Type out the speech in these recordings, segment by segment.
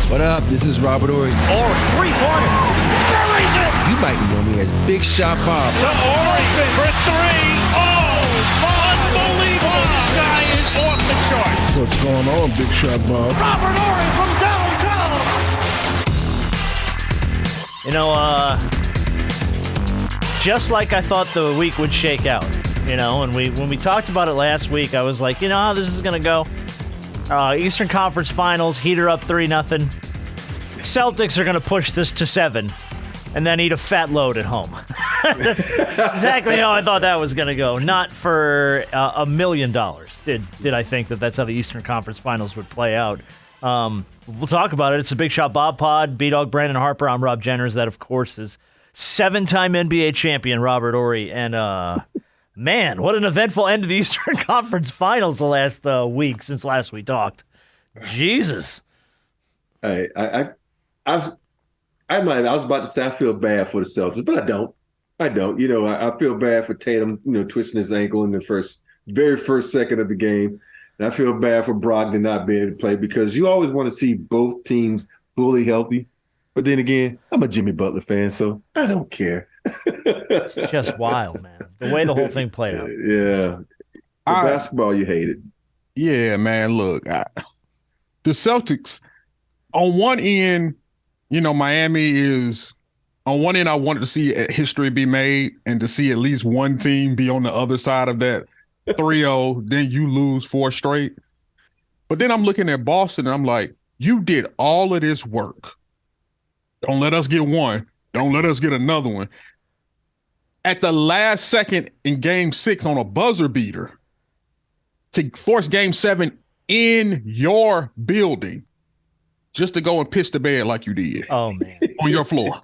What up? This is Robert Horry. Horry, three-pointer. Buries it! You might know me as Big Shot Bob. To Horry for three. Oh, unbelievable. This guy is off the charts. What's going on, Big Shot Bob? Robert Horry from downtown. You know, just like I thought the week would shake out, and when we talked about it last week, I was like, you know how this is going to go? Eastern Conference Finals, Heater up 3-0. Celtics are going to push this to 7 and then eat a fat load at home. That's exactly how I thought that was going to go. Not for $1 million did I think that's how the Eastern Conference Finals would play out. We'll talk about it. It's the Big Shot Bob Pod. B-Dog Brandon Harper. I'm Rob Jenners. That, of course, is 7-time NBA champion Robert Horry. And, man, what an eventful end to the Eastern Conference Finals the last week since last we talked. Jesus. Hey, I was about to say I feel bad for the Celtics, but I don't. I feel bad for Tatum, twisting his ankle in the very first second of the game. And I feel bad for Brogdon not being able to play because you always want to see both teams fully healthy. But then again, I'm a Jimmy Butler fan, so I don't care. It's just wild, man. The way the whole thing played out. Yeah. Basketball, you hate it. Yeah, man, look. The Celtics, on one end, Miami is – on one end, I wanted to see history be made and to see at least one team be on the other side of that 3-0, then you lose 4 straight. But then I'm looking at Boston, and I'm like, you did all of this work. Don't let us get one. Don't let us get another one. At the last second in Game 6 on a buzzer beater to force Game 7 in your building just to go and piss the bed like you did. Oh, man. On your floor.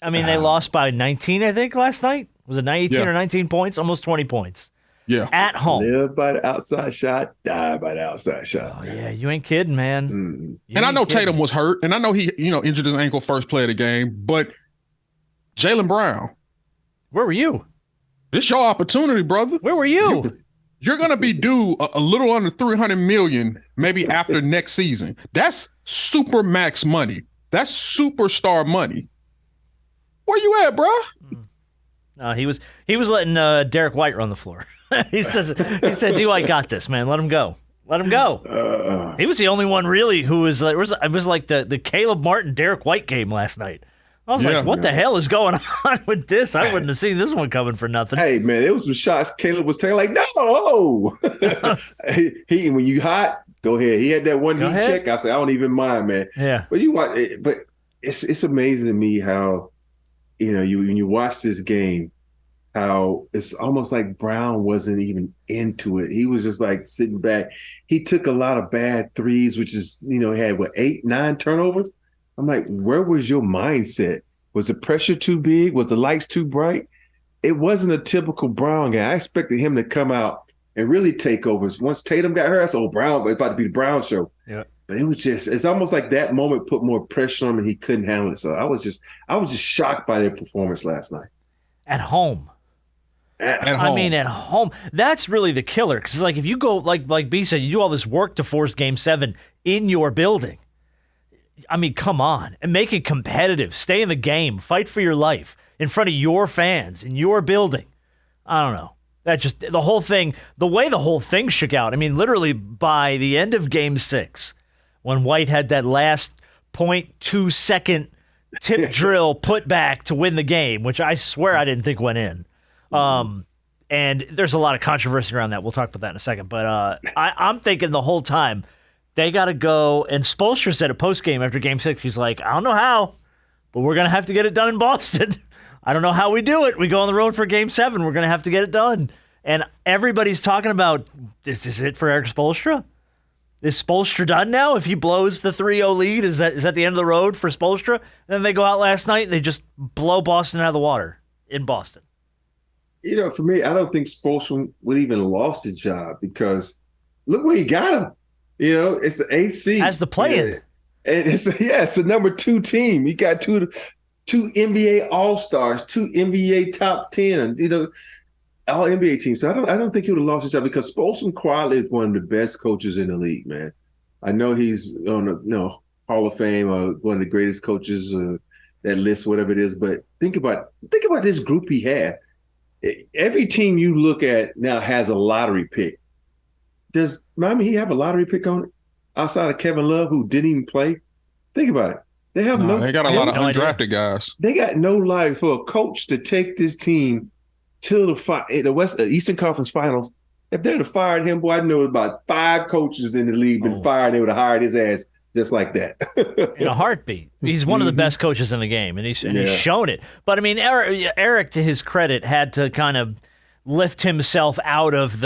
I mean, they lost by 19, I think, last night. Was it 18 or 19 points? Almost 20 points. Yeah. At home. Live by the outside shot, die by the outside shot. Oh, yeah. You ain't kidding, man. Mm-hmm. And I know Tatum was hurt, and I know he, injured his ankle first play of the game, but Jalen Brown. Where were you? This your opportunity, brother. Where were you? You're going to be due a little under $300 million maybe after next season. That's super max money. That's superstar money. Where you at, bro? He was letting Derek White run the floor. he said, "D-White got this, man. Let him go. Let him go." He was the only one really who was like, it was like the Caleb Martin Derek White game last night. I was like, what the hell is going on with this? I wouldn't have seen this one coming for nothing. Hey, man, it was some shots Caleb was taking like, no. he when you hot, go ahead. He had that one heat check. I said, I don't even mind, man. Yeah. But it's amazing to me how, when you watch this game, how it's almost like Brown wasn't even into it. He was just like sitting back. He took a lot of bad threes, which is, he had 8, 9 turnovers. I'm like, where was your mindset? Was the pressure too big? Was the lights too bright? It wasn't a typical Brown game. I expected him to come out and really take over. Once Tatum got hurt, I said, Brown, it's about to be the Brown show. Yeah. But it was it's almost like that moment put more pressure on him and he couldn't handle it. So I was just shocked by their performance last night. At home. I mean, at home. That's really the killer. Because like if you go, like B said, you do all this work to force Game 7 in your building. I mean, come on. And make it competitive. Stay in the game. Fight for your life in front of your fans in your building. I don't know. That just, the whole thing, the way the whole thing shook out. I mean, literally by the end of Game 6, when White had that last 0.2 second tip drill put back to win the game, which I swear I didn't think went in. And there's a lot of controversy around that. We'll talk about that in a second. But I'm thinking the whole time, they got to go, and Spoelstra said at postgame after Game 6, he's like, I don't know how, but we're going to have to get it done in Boston. I don't know how we do it. We go on the road for Game 7. We're going to have to get it done. And everybody's talking about, is this it for Eric Spoelstra? Is Spoelstra done now? If he blows the 3-0 lead, is that the end of the road for Spoelstra? And then they go out last night and they just blow Boston out of the water in Boston. For me, I don't think Spoelstra would even lost his job because look where he got him. It's the 8th seed. As the play-in. And it's the number 2 team. He got two NBA All-Stars, 2 NBA top 10, all NBA teams. So I don't think he would have lost his job because Spoelstra quietly is one of the best coaches in the league, man. I know he's on a Hall of Fame or one of the greatest coaches, that list, whatever it is. But think about this group he had. Every team you look at now has a lottery pick. Does Miami have a lottery pick on it outside of Kevin Love, who didn't even play? Think about it. They have They got a lot of undrafted guys. They got no lives for a coach to take this team to the Eastern Conference Finals. If they'd have fired him, boy, I know about 5 coaches in the league been fired. They would have hired his ass just like that. In a heartbeat. He's one of the best coaches in the game, and he's shown it. But, I mean, Eric, to his credit, had to kind of lift himself out of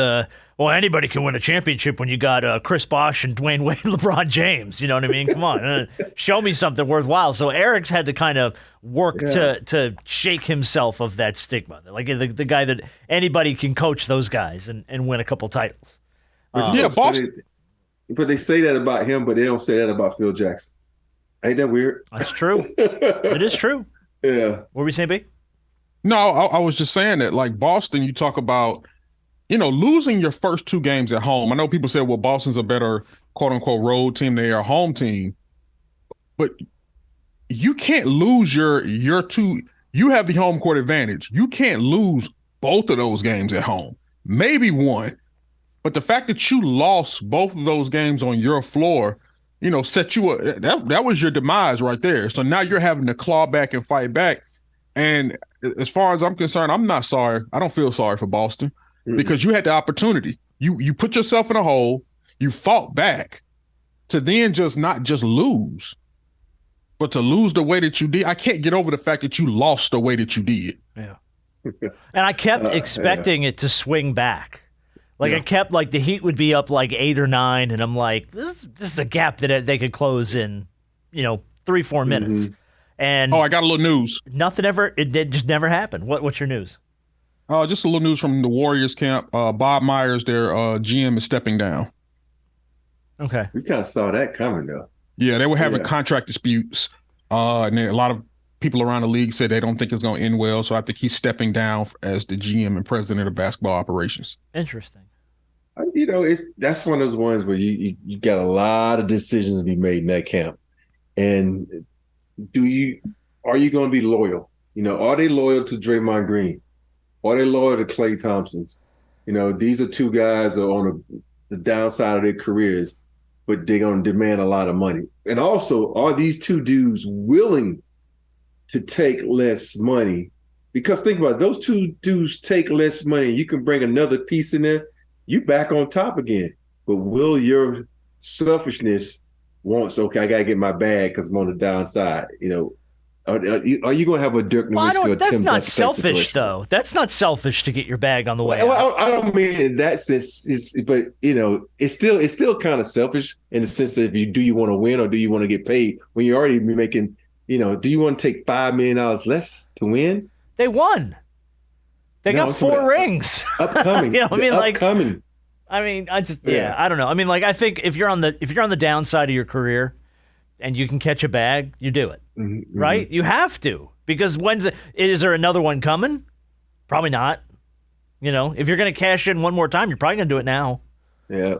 anybody can win a championship when you got Chris Bosh and Dwayne Wade, LeBron James. You know what I mean? Come on. Show me something worthwhile. So Eric's had to kind of work to shake himself of that stigma. Like the guy that anybody can coach those guys and win a couple titles. Boston. But they say that about him, but they don't say that about Phil Jackson. Ain't that weird? That's true. It is true. Yeah. What were we saying, B? No, I was just saying that, like Boston, you talk about, losing your first 2 games at home. I know people say, well, Boston's a better quote unquote road team than a home team, but you can't lose your 2. You have the home court advantage. You can't lose both of those games at home. Maybe one. But the fact that you lost both of those games on your floor, set you up. That was your demise right there. So now you're having to claw back and fight back. And as far as I'm concerned, I'm not sorry. I don't feel sorry for Boston because you had the opportunity. You put yourself in a hole. You fought back to then not just lose, but to lose the way that you did. I can't get over the fact that you lost the way that you did. Yeah. And I kept expecting it to swing back. I kept, the Heat would be up 8 or 9, and I'm like, this is a gap that they could close in, 3-4 minutes. And I got a little news. It just never happened. What's your news? Just a little news from the Warriors camp. Bob Myers, their GM, is stepping down. Okay. We kind of saw that coming, though. Yeah, they were having contract disputes, and a lot of people around the league said they don't think it's going to end well, so I think he's stepping down as the GM and president of basketball operations. Interesting. That's one of those ones where you got a lot of decisions to be made in that camp. And are you going to be loyal? Are they loyal to Draymond Green? Are they loyal to Klay Thompson's? These are 2 guys that are on the downside of their careers, but they're going to demand a lot of money. And also, are these 2 dudes willing to take less money? Because think about it, those 2 dudes take less money. You can bring another piece in there, you back on top again. But will your selfishness okay, I got to get my bag because I'm on the downside, Are you going to have a Dirk Nowitzki? That's not selfish, though. That's not selfish to get your bag on the way. Well, I don't mean in that sense, but it's still kind of selfish in the sense that do you want to win or do you want to get paid when you're already making, do you want to take $5 million less to win? They won. They got 4 rings. Upcoming. Upcoming. I don't know. I think if you're on the downside of your career and you can catch a bag, you do it. Mm-hmm. Right? You have to, because is there another one coming? Probably not. If you're going to cash in one more time, you're probably going to do it now. Yeah.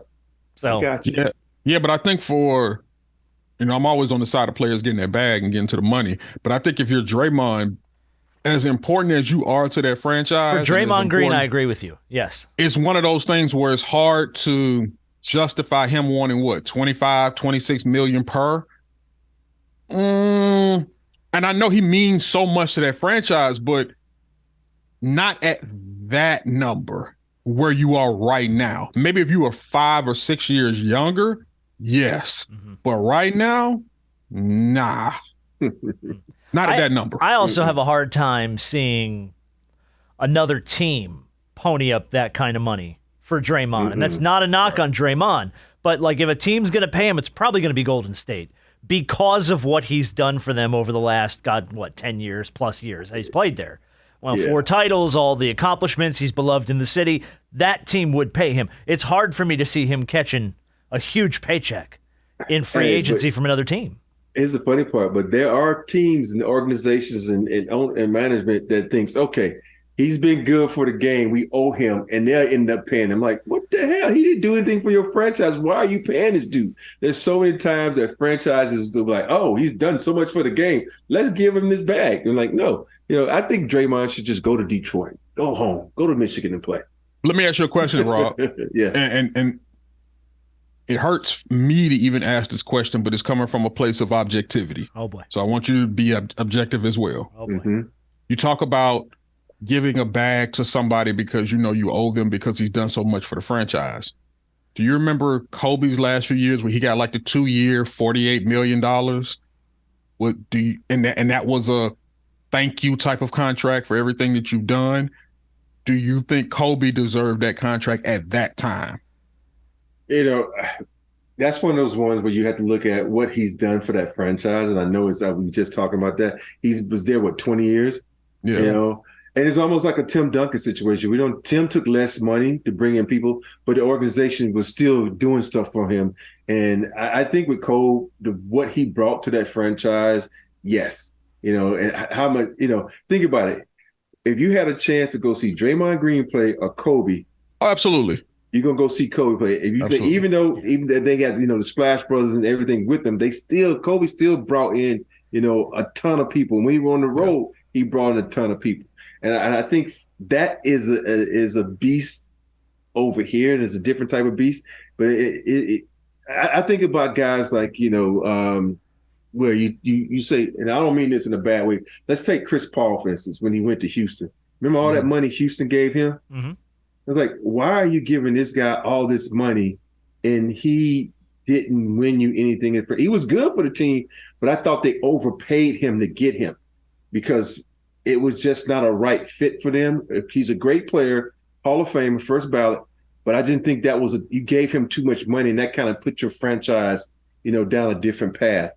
So gotcha. Yeah, but I think I'm always on the side of players getting their bag and getting to the money. But I think if you're Draymond, as important as you are to that franchise, for Draymond Green, I agree with you. Yes, it's one of those things where it's hard to justify him wanting 25, 26 million per. And I know he means so much to that franchise, but not at that number where you are right now. Maybe if you were 5 or 6 years younger, yes. Mm-hmm. But right now, nah. Not at that number. I also have a hard time seeing another team pony up that kind of money for Draymond. Mm-hmm. And that's not a knock on Draymond. But if a team's going to pay him, it's probably going to be Golden State because of what he's done for them over the last, 10 years plus years he's played there. 4 titles, all the accomplishments, he's beloved in the city. That team would pay him. It's hard for me to see him catching a huge paycheck in free agency from another team. Here's the funny part, but there are teams and organizations and management that thinks, okay, He's been good for the game. We owe him, and they'll end up paying him. Like, what the hell? He didn't do anything for your franchise. Why are you paying this dude? There's so many times that franchises do like, oh, he's done so much for the game. Let's give him this bag. And like, no. I think Draymond should just go to Detroit, go home, go to Michigan and play. Let me ask you a question, Rob. Yeah. And it hurts me to even ask this question, but it's coming from a place of objectivity. Oh, boy. So I want you to be objective as well. Oh, boy. Mm-hmm. You talk about giving a bag to somebody because you owe them because he's done so much for the franchise. Do you remember Kobe's last few years when he got like the 2-year, $48 million? And that was a thank you type of contract for everything that you've done. Do you think Kobe deserved that contract at that time? That's one of those ones where you have to look at what he's done for that franchise. And I know we were just talking about that. He was there, 20 years? Yeah. And it's almost like a Tim Duncan situation. Tim took less money to bring in people, but the organization was still doing stuff for him. And I think with Cole, what he brought to that franchise, yes. And how much, think about it. If you had a chance to go see Draymond Green play or Kobe. Oh, absolutely. You're going to go see Kobe play. Even though they had, the Splash Brothers and everything with them, Kobe still brought in, a ton of people. When he was on the road, he brought in a ton of people. And I think that is a beast over here. There's a different type of beast. But I think about guys like, where you say, and I don't mean this in a bad way. Let's take Chris Paul, for instance, when he went to Houston. Remember all that money Houston gave him? Mm-hmm. I was like, why are you giving this guy all this money and he didn't win you anything? He was good for the team, but I thought they overpaid him to get him because it was just not a right fit for them. He's a great player, Hall of Famer, first ballot, but I didn't think you gave him too much money and that kind of put your franchise, down a different path.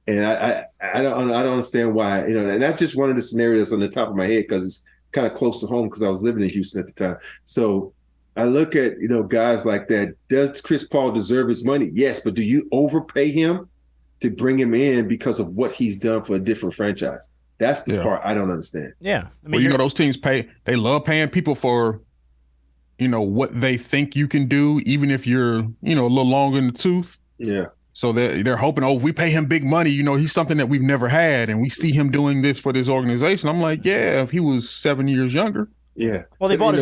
And I don't understand why, and that's just one of the scenarios on the top of my head because it's kind of close to home because I was living in Houston at the time. So I look at, guys like that. Does Chris Paul deserve his money? Yes, but do you overpay him to bring him in because of what he's done for a different franchise? That's the part I don't understand. Yeah. I mean, those teams they love paying people for, what they think you can do, even if you're, a little longer in the tooth. Yeah. So they're hoping, if we pay him big money, he's something that we've never had, and we see him doing this for this organization. I'm like, yeah, if he was 7 years younger. Yeah. Well, they bought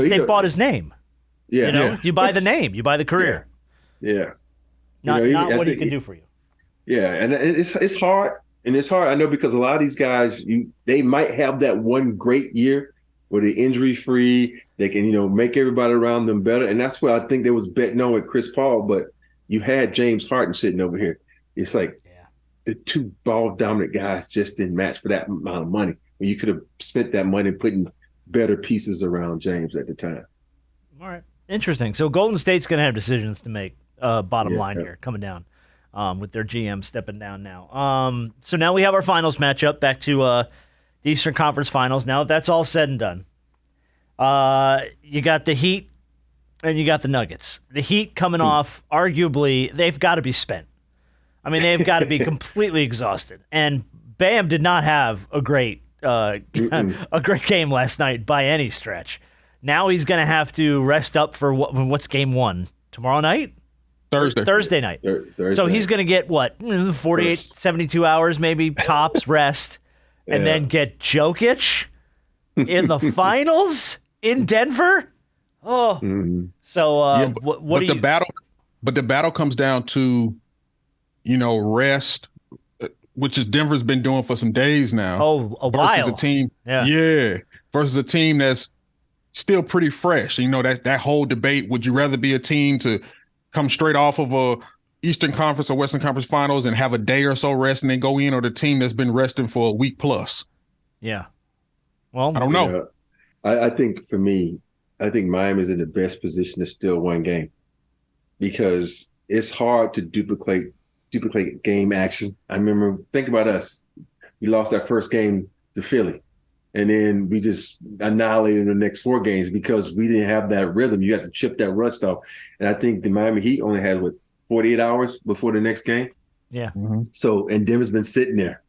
his name. Yeah. You buy the name, you buy the career. Yeah. Not what he can do for you. Yeah, and it's hard, and it's hard. I know because a lot of these guys, they might have that one great year where they're injury free. They can make everybody around them better, and that's what I think they was betting on with Chris Paul, but. You had James Harden sitting over here. It's like the two ball dominant guys just didn't match for that amount of money. You could have spent that money putting better pieces around James at the time. All right. Interesting. So Golden State's going to have decisions to make, bottom line here, coming down with their GM stepping down now. So now we have our finals matchup back to the Eastern Conference Finals. Now that that's all said and done, you got the Heat and you got the Nuggets. The Heat coming off, arguably, they've got to be spent. I mean, they've got to be completely exhausted. And Bam did not have a great game last night by any stretch. Now he's going to have to rest up for what's game one? Tomorrow night? Thursday night. Thursday. So he's going to get, 48, 72 hours maybe, tops rest, and then get Jokic in the finals in Denver? Oh, so what do you? The battle comes down to, rest, which is Denver's been doing for some days now. Oh, a while. Versus a team, versus a team that's still pretty fresh. That whole debate. Would you rather be a team to come straight off of a Eastern Conference or Western Conference Finals and have a day or so rest and then go in, or the team that's been resting for a week plus? Yeah. Well, I don't know. I think for me. I think Miami's in the best position to still win game because it's hard to duplicate game action. I remember, think about us. We lost our first game to Philly, and then we just annihilated the next 4 games because we didn't have that rhythm. You have to chip that rust off. And I think the Miami Heat only had, 48 hours before the next game? Yeah. Mm-hmm. So, and Denver's been sitting there,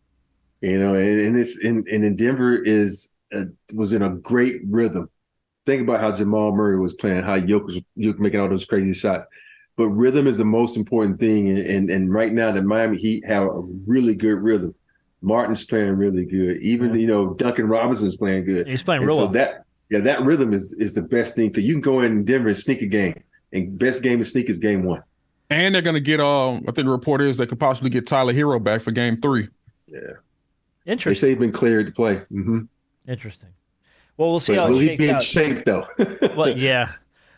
and Denver was in a great rhythm. think about how Jamal Murray was playing, how Jokic making all those crazy shots. But rhythm is the most important thing. And right now, the Miami Heat have a really good rhythm. Martin's playing really good. Even, Duncan Robinson's playing good. He's playing real well. That rhythm is the best thing. Because you can go in Denver and sneak a game. And best game to sneak is game 1. And they're going to get, I think the report is they could possibly get Tyler Hero back for game 3. Yeah. Interesting. They say he's been cleared to play. Mm-hmm. Interesting. Well, we'll see how it shakes out. Will he be in shape, though? Well, yeah.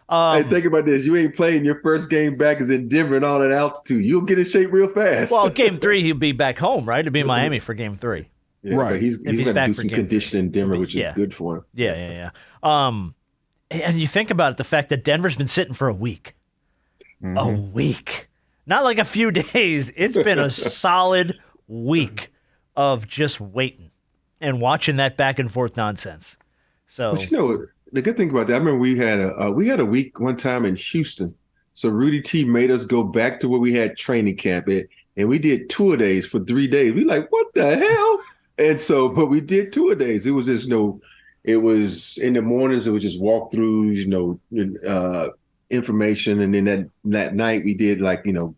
Hey, think about this. You ain't playing your first game back is in Denver and all that altitude. You'll get in shape real fast. Well, game 3, he'll be back home, right? He'll be in Miami for game 3. Yeah, right. He's going to do some conditioning in Denver, which is good for him. Yeah. And you think about it, the fact that Denver's been sitting for a week. Mm-hmm. A week. Not like a few days. It's been a solid week of just waiting and watching that back and forth nonsense. So, but the good thing about that, I remember we had a week one time in Houston. So Rudy T made us go back to where we had training camp at, and we did tour days for 3 days. We like, what the hell? And so, but we did tour days. It was just it was in the mornings. It was just walkthroughs, information, and then that night we did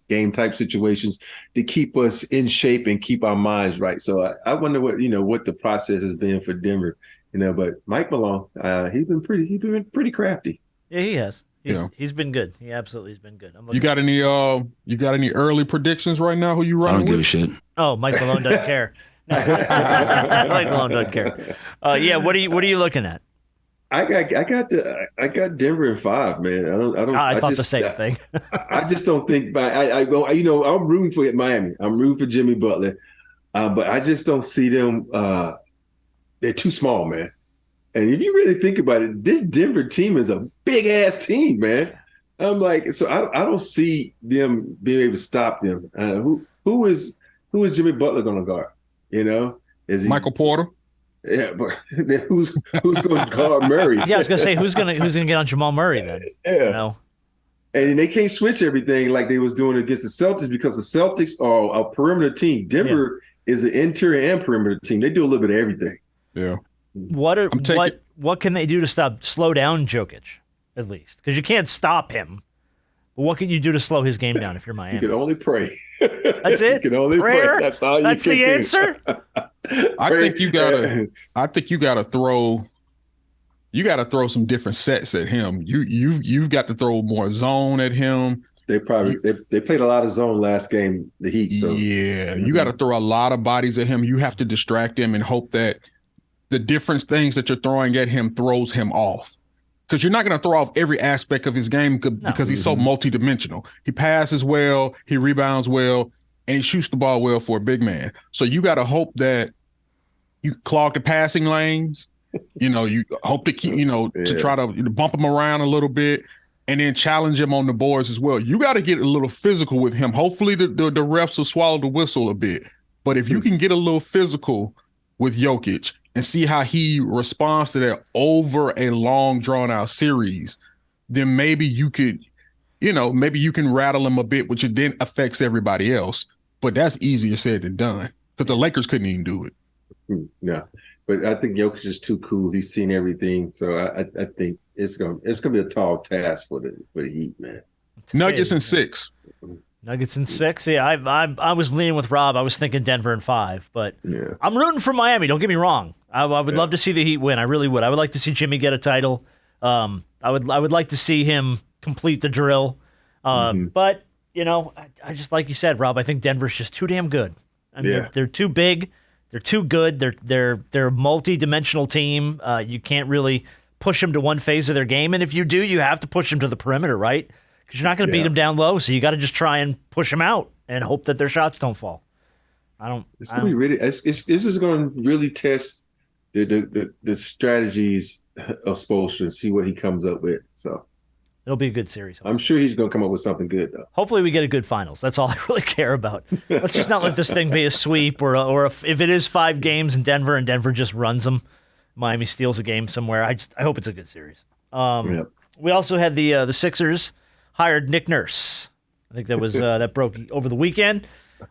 game type situations to keep us in shape and keep our minds right. So I wonder what the process has been for Denver. But Mike Malone, he's been pretty crafty. Yeah, he has. He's been good. He absolutely has been good. You got any early predictions right now? Who you running? I don't with? give a shit. Oh, Mike Malone doesn't care. Mike Malone doesn't care. What are you looking at? I got Denver in 5, man. I thought the same thing. I just don't think. I'm rooting for Miami. I'm rooting for Jimmy Butler, but I just don't see them. They're too small, man. And if you really think about it, this Denver team is a big ass team, man. I'm like, so I don't see them being able to stop them. Who is Jimmy Butler going to guard? Is he Michael Porter? Yeah, but then who's going to guard Murray? Yeah, I was going to say who's going to get on Jamal Murray then? Yeah. And they can't switch everything like they was doing against the Celtics because the Celtics are a perimeter team. Denver is an interior and perimeter team. They do a little bit of everything. Yeah. What can they do to slow down Jokic, at least? Because you can't stop him. But what can you do to slow his game down if you're Miami? You can only pray. That's it? You can only Prayer? pray. That's all you That's can the do. answer? I think you gotta throw some different sets at him. You've got to throw more zone at him. They played a lot of zone last game, the Heat. So. Yeah, you got to throw a lot of bodies at him. You have to distract him and hope that the different things that you're throwing at him throws him off. Because you're not going to throw off every aspect of his game because he's so multidimensional. He passes well, he rebounds well, and he shoots the ball well for a big man. So you got to hope that you clog the passing lanes. You hope to keep, to try to bump him around a little bit and then challenge him on the boards as well. You got to get a little physical with him. Hopefully the refs will swallow the whistle a bit. But if you can get a little physical with Jokic and see how he responds to that over a long, drawn-out series, then maybe you could, maybe you can rattle him a bit, which then affects everybody else. But that's easier said than done because the Lakers couldn't even do it. No, but I think Jokic is too cool. He's seen everything, so I think it's gonna be a tall task for the Heat, man. Nuggets in 6. Nuggets in 6. Yeah, I was leaning with Rob. I was thinking Denver in 5, but I'm rooting for Miami. Don't get me wrong. I would love to see the Heat win. I really would. I would like to see Jimmy get a title. I would like to see him complete the drill. But I just like you said, Rob. I think Denver's just too damn good. I mean, they're too big. They're too good. They're a multi-dimensional team. You can't really push them to one phase of their game, and if you do, you have to push them to the perimeter, right? Because you're not going to beat them down low, so you got to just try and push them out and hope that their shots don't fall. This is going to really test the strategies of Spoelstra and see what he comes up with. So it'll be a good series. I'm sure he's going to come up with something good, though. Hopefully, we get a good finals. That's all I really care about. Let's just not let this thing be a sweep, or if it is 5 games in Denver and Denver just runs them, Miami steals a game somewhere. I hope it's a good series. We also had the Sixers hired Nick Nurse. I think that was that broke over the weekend.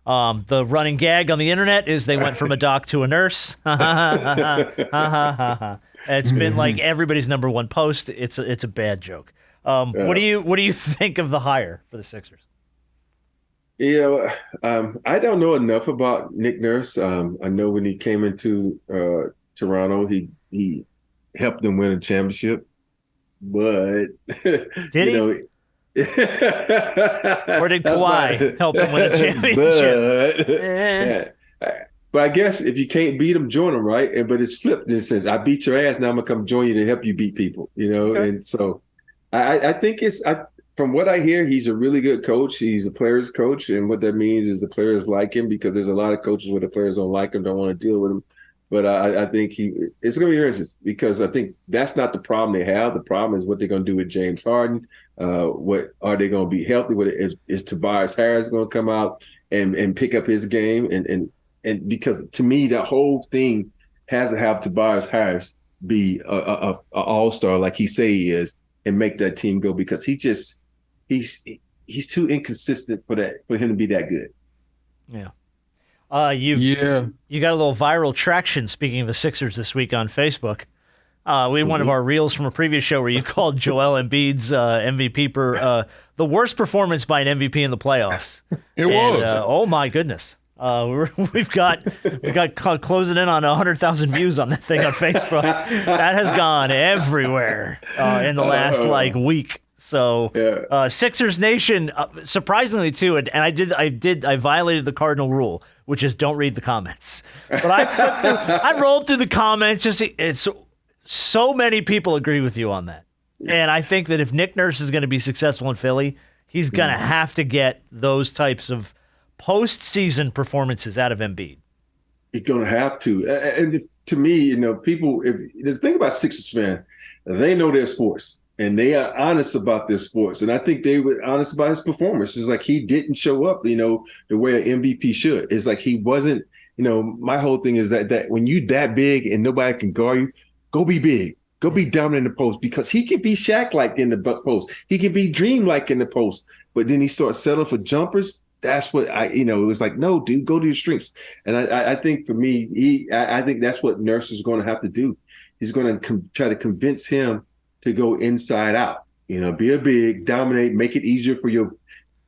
The running gag on the internet is they went from a doc to a nurse. It's been like everybody's number one post. It's a bad joke. What do you think of the hire for the Sixers? I don't know enough about Nick Nurse. I know when he came into Toronto, he helped them win a championship, but did he? Or did Kawhi help him win a championship? But I guess if you can't beat them, join them, right? But it's flipped in a sense. I beat your ass, now I'm gonna come join you to help you beat people, Okay. And so I think from what I hear, he's a really good coach. He's a player's coach, and what that means is the players like him, because there's a lot of coaches where the players don't like him, don't want to deal with him. But I think it's going to be interesting, because I think that's not the problem they have. The problem is what they're going to do with James Harden. What are they going to be healthy with it? Is Tobias Harris going to come out and pick up his game? And because to me, the whole thing has to have Tobias Harris be a all-star like he say he is, and make that team go, because he's too inconsistent for him to be that good. Yeah. You got a little viral traction, speaking of the Sixers, this week on Facebook. We had one of our reels from a previous show where you called Joel Embiid's MVP the worst performance by an MVP in the playoffs. It was. Oh my goodness. We've got closing in on 100,000 views on that thing on Facebook. That has gone everywhere in the last week. So Sixers Nation, surprisingly too, and I violated the cardinal rule, which is don't read the comments. But I rolled through the comments. It's so many people agree with you on that, and I think that if Nick Nurse is going to be successful in Philly, he's going to have to get those types of postseason performances out of Embiid. He's going to have to. And to me, people, if the thing about Sixers fan, they know their sports and they are honest about their sports. And I think they were honest about his performance. It's like he didn't show up, the way an MVP should. It's like he wasn't, my whole thing is that when you that big and nobody can guard you, go be big. Go be dominant in the post, because he can be Shaq-like in the post. He can be Dream-like in the post. But then he starts settling for jumpers. That's what it was like, no, dude, go to your strengths. And I think for me, I think that's what Nurse is going to have to do. He's going to try to convince him to go inside out, be a big, dominate, make it easier for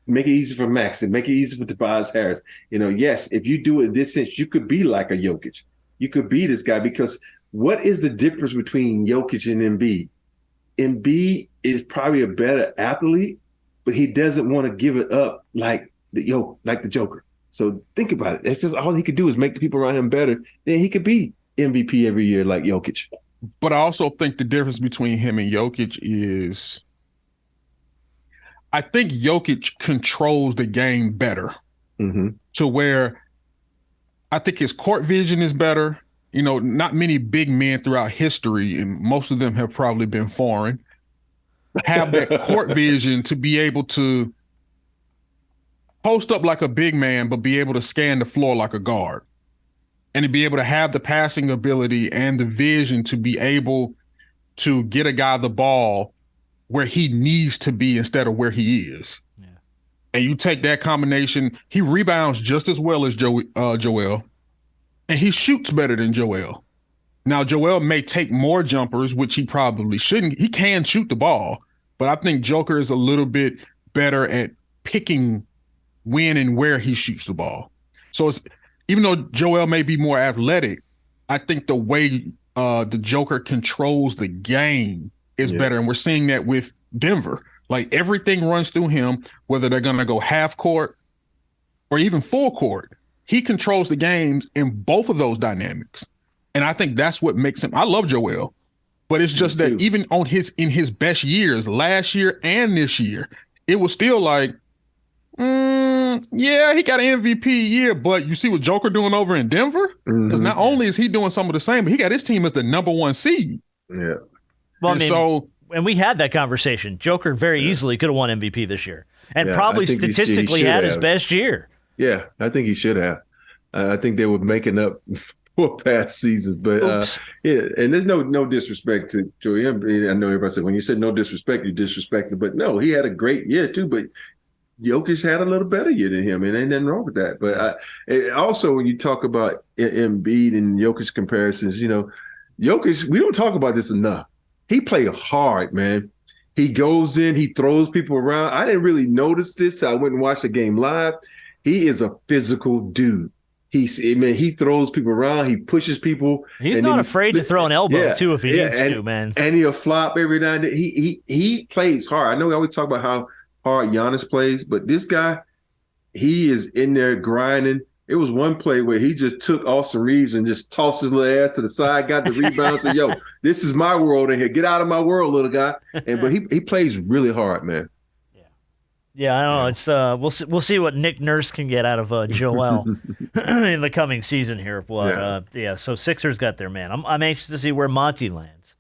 Max and make it easier for Tobias Harris. Yes, if you do it in this sense, you could be like a Jokic. You could be this guy, because what is the difference between Jokic and Embiid? Embiid is probably a better athlete, but he doesn't want to give it up like the Joker. So think about it. It's just all he could do is make the people around him better. Then he could be MVP every year like Jokic. But I also think the difference between him and Jokic is I think Jokic controls the game better to where I think his court vision is better. Not many big men throughout history, and most of them have probably been foreign, have that court vision to be able to post up like a big man, but be able to scan the floor like a guard, and to be able to have the passing ability and the vision to be able to get a guy the ball where he needs to be instead of where he is. Yeah. And you take that combination, he rebounds just as well as Joel, and he shoots better than Joel. Now, Joel may take more jumpers, which he probably shouldn't. He can shoot the ball, but I think Joker is a little bit better at picking when and where he shoots the ball. So even though Joel may be more athletic, I think the way the Joker controls the game is better. And we're seeing that with Denver. Like everything runs through him, whether they're going to go half court or even full court. He controls the games in both of those dynamics. And I think that's what makes him. I love Joel, but it's just that even in his best years, last year and this year, it was still like, yeah, he got an MVP year, but you see what Joker doing over in Denver? Because not only is he doing some of the same, but he got his team as the number one seed. Yeah. Well, and we had that conversation. Joker very easily could have won MVP this year, and probably statistically had his best year. Yeah, I think he should have. I think they were making up for past seasons, but and there's no disrespect to Joey. I know everybody said when you said no disrespect, you disrespected, but no, he had a great year too. But Jokic had a little better year than him, and ain't nothing wrong with that. But also, when you talk about Embiid and Jokic comparisons, Jokic, we don't talk about this enough. He played hard, man. He goes in, he throws people around. I didn't really notice this till I went and watched the game live. He is a physical dude. He throws people around. He pushes people. He's not afraid to throw an elbow too if he needs to, man. And he'll flop every now and then. He plays hard. I know we always talk about how hard Giannis plays, but this guy, he is in there grinding. It was one play where he just took Austin Reeves and just tossed his little ass to the side, got the rebound, said, "Yo, this is my world in here. Get out of my world, little guy." But he plays really hard, man. Yeah, I don't know. It's we'll see what Nick Nurse can get out of Joel in the coming season here. But so Sixers got their man. I'm anxious to see where Monty lands.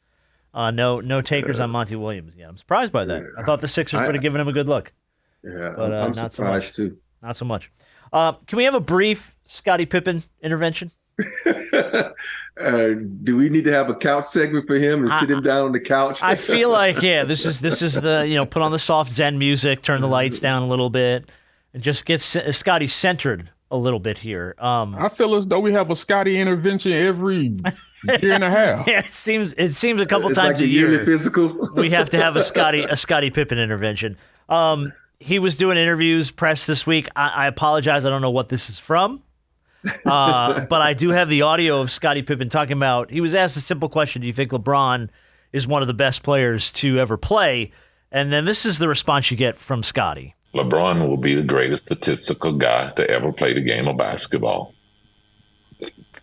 No takers on Monty Williams yet. I'm surprised by that. I thought the Sixers would have given him a good look. Yeah, but I'm not surprised so much. too. Not so much. Can we have a brief Scottie Pippen intervention? Do we need to have a couch segment for him and sit him down on the couch? I feel like this is the put on the soft Zen music, turn the lights down a little bit, and just get Scottie centered a little bit here. I feel as though we have a Scottie intervention every year and a half. Yeah, it seems a couple it's times like a year. Yearly physical. We have to have a Scottie Pippen intervention. He was doing interviews, press this week. I apologize. I don't know what this is from. But I do have the audio of Scottie Pippen talking about, he was asked a simple question: do you think LeBron is one of the best players to ever play? And then this is the response you get from Scottie. LeBron will be the greatest statistical guy to ever play the game of basketball.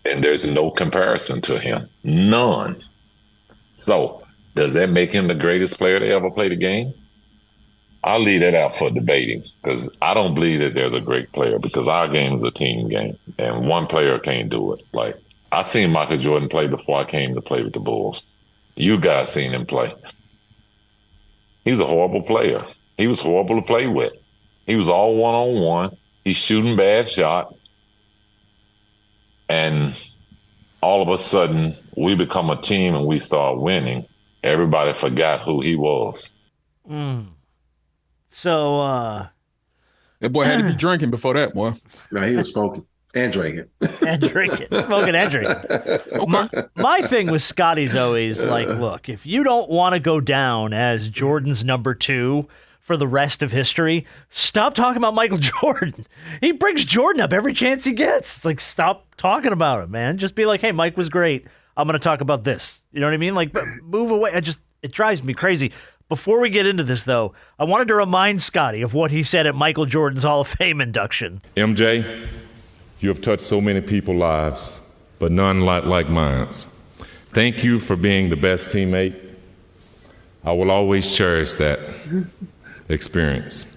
And there's no comparison to him. None. So, does that make him the greatest player to ever play the game? I'll leave that out for debating, because I don't believe that there's a great player, because our game is a team game and one player can't do it. Like, I seen Michael Jordan play before I came to play with the Bulls. You guys seen him play. He's a horrible player. He was horrible to play with. He was all one-on-one. He's shooting bad shots. And all of a sudden, we become a team and we start winning. Everybody forgot who he was. So, that boy had to be drinking before that, boy. No, he was smoking and drinking. Smoking and drinking. My thing with Scottie's always like, look, if you don't want to go down as Jordan's number 2 for the rest of history, stop talking about Michael Jordan. He brings Jordan up every chance he gets. It's like, stop talking about him, man. Just be like, hey, Mike was great. I'm going to talk about this. You know what I mean? Like, move away. It drives me crazy. Before we get into this, though, I wanted to remind Scottie of what he said at Michael Jordan's Hall of Fame induction. MJ, you have touched so many people's lives, but none like mine. Thank you for being the best teammate. I will always cherish that experience,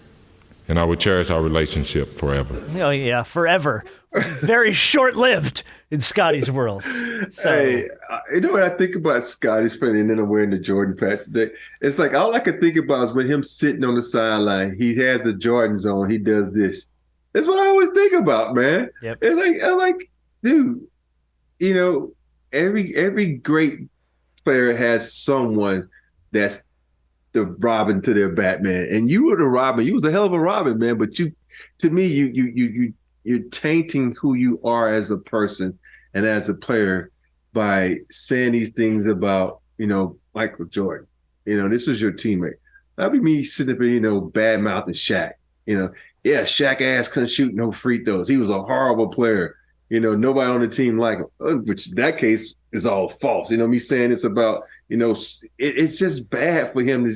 and I will cherish our relationship forever. Oh, yeah, forever. Very short-lived in Scottie's world. So, hey, you know what I think about Scottie spending and then wearing the Jordan patch today? It's like all I can think about is when him sitting on the sideline, he has the Jordans on, he does this. That's what I always think about, man. Yep. It's like, I'm like, dude, you know, every great player has someone that's the Robin to their Batman, and you were the Robin. You was a hell of a Robin, man. But you're tainting who you are as a person and as a player by saying these things about, you know, Michael Jordan. You know, this was your teammate. That'd be me sitting there, you know, bad mouthing Shaq. You know, yeah, Shaq ass couldn't shoot no free throws. He was a horrible player. You know, nobody on the team liked him, which in that case is all false. You know, me saying it's about, you know, it's just bad for him to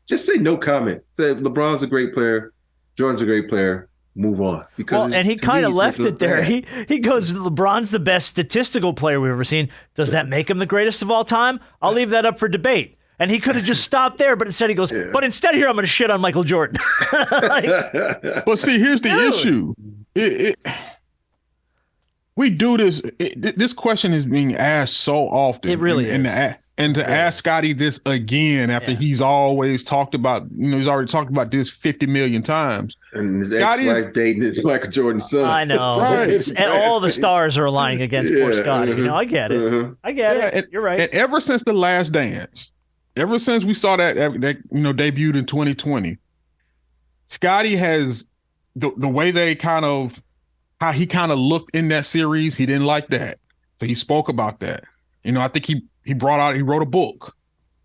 just say no comment. Say LeBron's a great player, Jordan's a great player, move on. Because and he kind of left it there. He goes, LeBron's the best statistical player we've ever seen. Does that make him the greatest of all time? I'll leave that up for debate. And he could have just stopped there, but instead he goes, but instead here I'm going to shit on Michael Jordan. But see, here's the issue. We do this. This question is being asked so often. It really is. And to ask Scottie this again after he's always talked about, you know, he's already talked about this 50 million times. And his ex-wife dating his Michael Jordan's son. I know. Right. And all the stars are aligning against poor Scottie. You know, I get it. I get it. You're right. And ever since The Last Dance, ever since we saw that you know, debuted in 2020, Scottie has the way they how he kind of looked in that series, he didn't like that. So he spoke about that. I think he wrote a book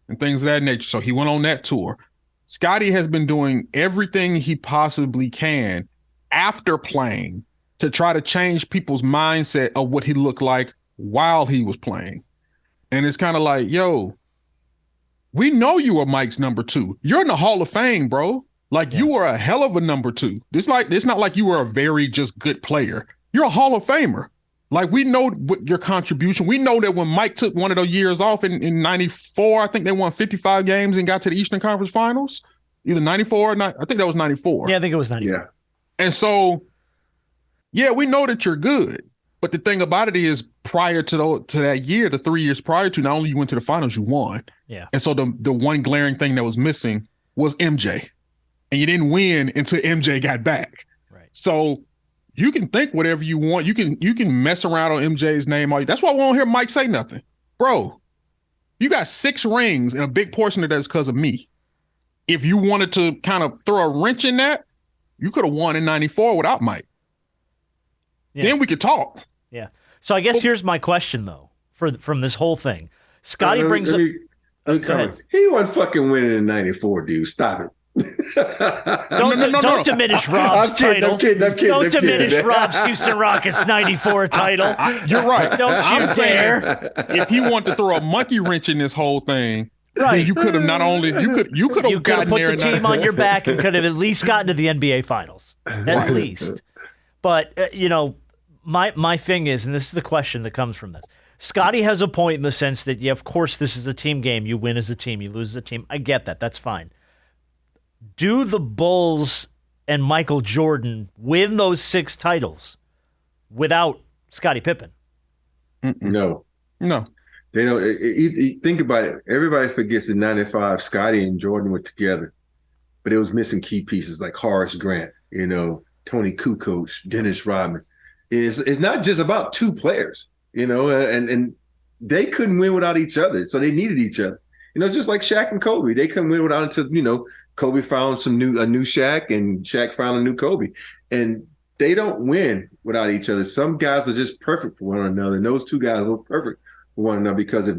and things of that nature. So he went on that tour. Scottie has been doing everything he possibly can after playing to try to change people's mindset of what he looked like while he was playing. And it's kind of like, yo, we know you are Mike's number 2. You're in the Hall of Fame, bro. Like, you were a hell of a number 2. It's not like you were a very just good player. You're a Hall of Famer. Like, we know what your contribution. We know that when Mike took one of those years off in 94, I think they won 55 games and got to the Eastern Conference Finals. Either 94 or not. I think that was 94. Yeah, I think it was 94. Yeah. And so, yeah, we know that you're good. But the thing about it is, prior to that year, the 3 years prior to, not only you went to the finals, you won. Yeah. And so the one glaring thing that was missing was MJ. And you didn't win until MJ got back. Right. So you can think whatever you want. You can mess around on MJ's name. That's why I won't hear Mike say nothing. Bro, you got 6 rings, and a big portion of that is because of me. If you wanted to kind of throw a wrench in that, you could have won in 94 without Mike. Yeah. Then we could talk. Yeah. So I guess here's my question, though, from this whole thing. Scottie brings up... Go ahead. He wasn't fucking winning in 94, dude. Stop it. Don't diminish Rob's title. I'm kidding. Don't diminish Rob's Houston Rockets 94 title. You're right. Don't you dare. If he wanted to throw a monkey wrench in this whole thing, right, then you could have you could have put the team on your back and could have at least gotten to the NBA Finals, at least. But my thing is, and this is the question that comes from this. Scottie has a point in the sense that, yeah, of course, this is a team game. You win as a team, you lose as a team. I get that. That's fine. Do the Bulls and Michael Jordan win those 6 titles without Scottie Pippen? No. They don't. Think about it. Everybody forgets that 95, Scottie and Jordan were together, but it was missing key pieces like Horace Grant, Tony Kukoc, Dennis Rodman. It's not just about 2 players, and they couldn't win without each other, so they needed each other. Just like Shaq and Kobe, they couldn't win without until Kobe found a new Shaq, and Shaq found a new Kobe, and they don't win without each other. Some guys are just perfect for one another, and those 2 guys were perfect for one another because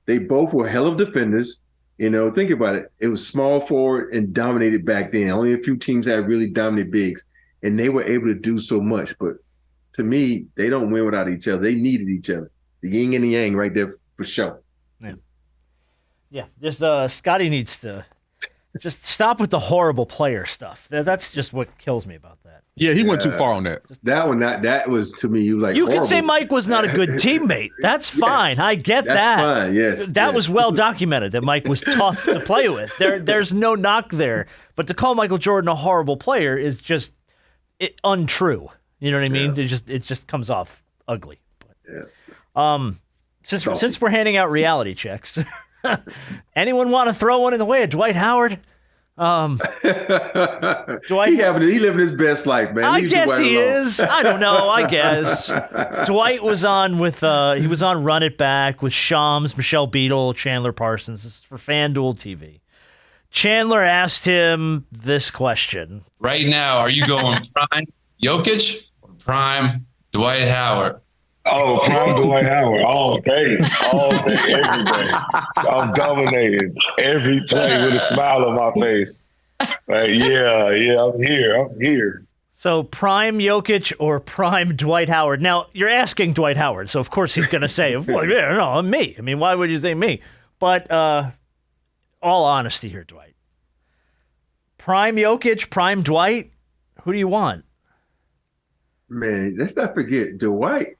they both were hell of defenders. Think about it. It was small forward and dominated back then. Only a few teams had really dominant bigs, and they were able to do so much. But to me, they don't win without each other. They needed each other. The yin and the yang right there for sure. Yeah, just Scottie needs to just stop with the horrible player stuff. That's just what kills me about that. Yeah, he went too far on that. That was to me. You can say Mike was not a good teammate. That's fine. I get that. That's fine. Yes, that was well documented that Mike was tough to play with. There's no knock there. But to call Michael Jordan a horrible player is just untrue. You know what I mean? Yeah. It just comes off ugly. But, since we're handing out reality checks. Anyone want to throw one in the way of Dwight Howard? He living his best life, man. I guess he is. I don't know. I guess Dwight was on with he was on Run It Back with Shams, Michelle Beadle, Chandler Parsons. This is for FanDuel TV. Chandler asked him this question. Right now, are you going prime Jokic or prime Dwight Howard? Oh, prime Dwight Howard all day, every day. I'm dominating every play with a smile on my face. Yeah, I'm here. So prime Jokic or prime Dwight Howard? Now, you're asking Dwight Howard, so of course he's going to say, well, yeah, no, me. I mean, why would you say me? But all honesty here, Dwight. Prime Jokic, prime Dwight, who do you want? Man, let's not forget, Dwight,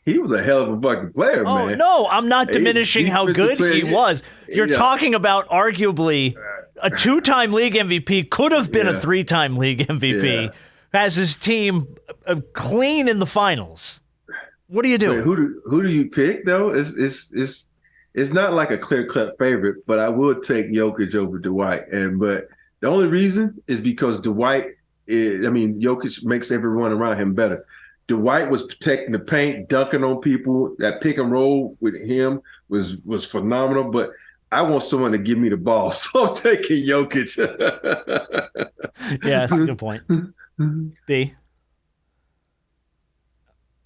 he was a hell of a fucking player, man. Oh, no, I'm not diminishing how good he was. You're talking about arguably a 2-time league MVP, could have been a 3-time league MVP, has his team clean in the finals. What do you do? Who do you pick, though? It's not like a clear-cut favorite, but I would take Jokic over Dwight. But the only reason is because Jokic makes everyone around him better. Dwight was protecting the paint, dunking on people. That pick and roll with him was phenomenal. But I want someone to give me the ball, so I'm taking Jokic. Yeah, that's a good point. B.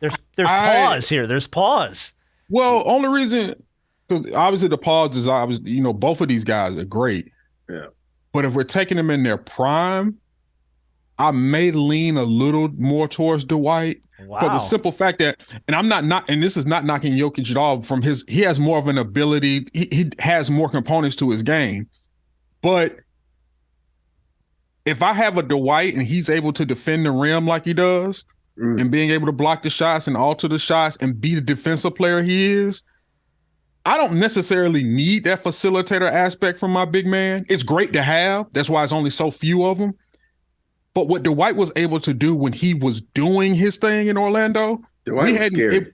There's pause here. There's pause. Well, only reason, because obviously the pause is obviously, both of these guys are great. Yeah. But if we're taking them in their prime, I may lean a little more towards Dwight for the simple fact that, and and this is not knocking Jokic at all from he has more of an ability. He has more components to his game. But if I have a Dwight and he's able to defend the rim like he does, and being able to block the shots and alter the shots and be the defensive player he is, I don't necessarily need that facilitator aspect from my big man. It's great to have. That's why it's only so few of them. But what Dwight was able to do when he was doing his thing in Orlando, Dwight was scary.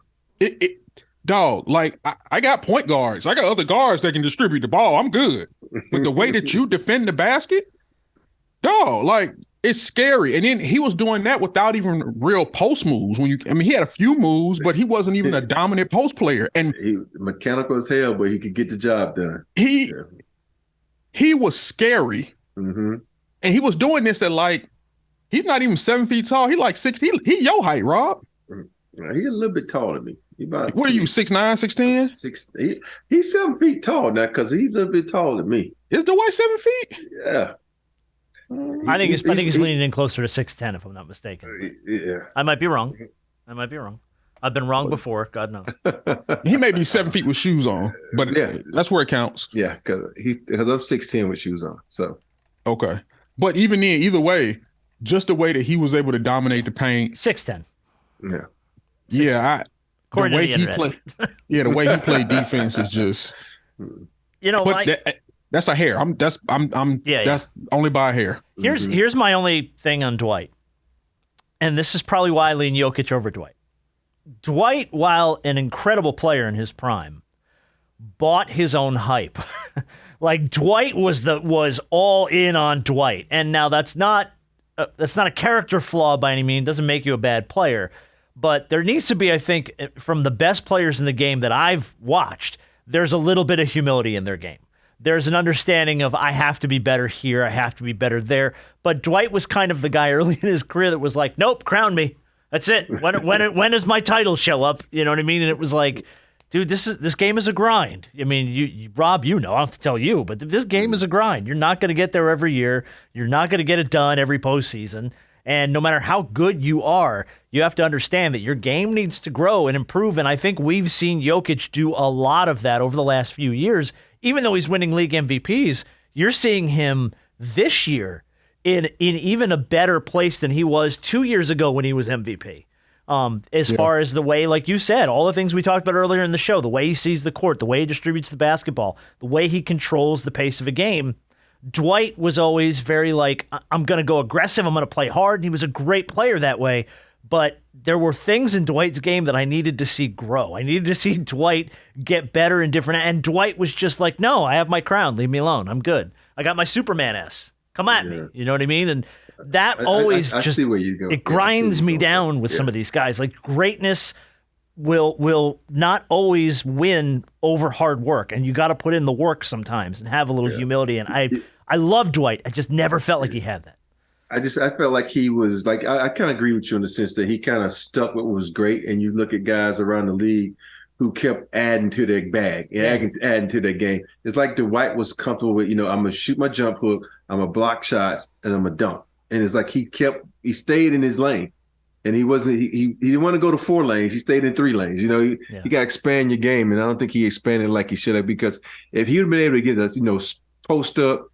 Dog, like I got point guards. I got other guards that can distribute the ball. I'm good. But the way that you defend the basket, dog, like it's scary. And then he was doing that without even real post moves. He had a few moves, but he wasn't even a dominant post player. And he mechanical as hell, but he could get the job done. He was scary. Mm-hmm. And he was doing this at he's not even 7 feet tall. He like 6. He your height, Rob. He's a little bit taller than me. What are you, 6'9", 6'10"? He's 7 feet tall now because he's a little bit taller than me. Is Dwight 7 feet? Yeah. I think he's leaning in closer to 6'10", if I'm not mistaken. Yeah. I might be wrong. I've been wrong before. God knows. He may be 7 feet with shoes on, but yeah, that's where it counts. Yeah, because I'm 6'10" with shoes on. So okay, but even then, either way, just the way that he was able to dominate the paint, 6'10". Yeah. Yeah, the way he played. Yeah, the way he played defense is just. But that's a hair. That's only by a hair. Here's my only thing on Dwight, and this is probably why I lean Jokic over Dwight. Dwight, while an incredible player in his prime, bought his own hype. Like Dwight was all in on Dwight, and now that's not a character flaw by any means. It doesn't make you a bad player, but there needs to be, I think, from the best players in the game that I've watched, there's a little bit of humility in their game. There's an understanding of I have to be better here, I have to be better there. But Dwight was kind of the guy early in his career that was like, nope, crown me. That's it. When does my title show up? You know what I mean? And it was like, dude, this game is a grind. I mean, you Rob, I don't have to tell you, but this game is a grind. You're not going to get there every year. You're not going to get it done every postseason. And no matter how good you are, you have to understand that your game needs to grow and improve. And I think we've seen Jokic do a lot of that over the last few years. Even though he's winning league MVPs, you're seeing him this year in even a better place than he was 2 years ago when he was MVP. As far as the way, like you said, all the things we talked about earlier in the show, the way he sees the court, the way he distributes the basketball, the way he controls the pace of a game. Dwight was always very like, I'm going to go aggressive, I'm going to play hard, and he was a great player that way. But there were things in Dwight's game that I needed to see grow. I needed to see Dwight get better and different. And Dwight was just like, no, I have my crown. Leave me alone. I'm good. I got my Superman-S. Come at me. You know what I mean? And that always I see where you go. It grinds me down with some of these guys. Like greatness will not always win over hard work. And you got to put in the work sometimes and have a little humility. And I love Dwight. I just never felt like he had that. I felt like he was like, I kind of agree with you in the sense that he kind of stuck with what was great. And you look at guys around the league who kept adding to their bag, adding to their game. It's like Dwight was comfortable with, I'm going to shoot my jump hook, I'm going to block shots, and I'm going to dunk. And it's like he stayed in his lane. And he didn't want to go to 4 lanes. He stayed in 3 lanes. You got to expand your game. And I don't think he expanded like he should have, because if he would have been able to get a, post up,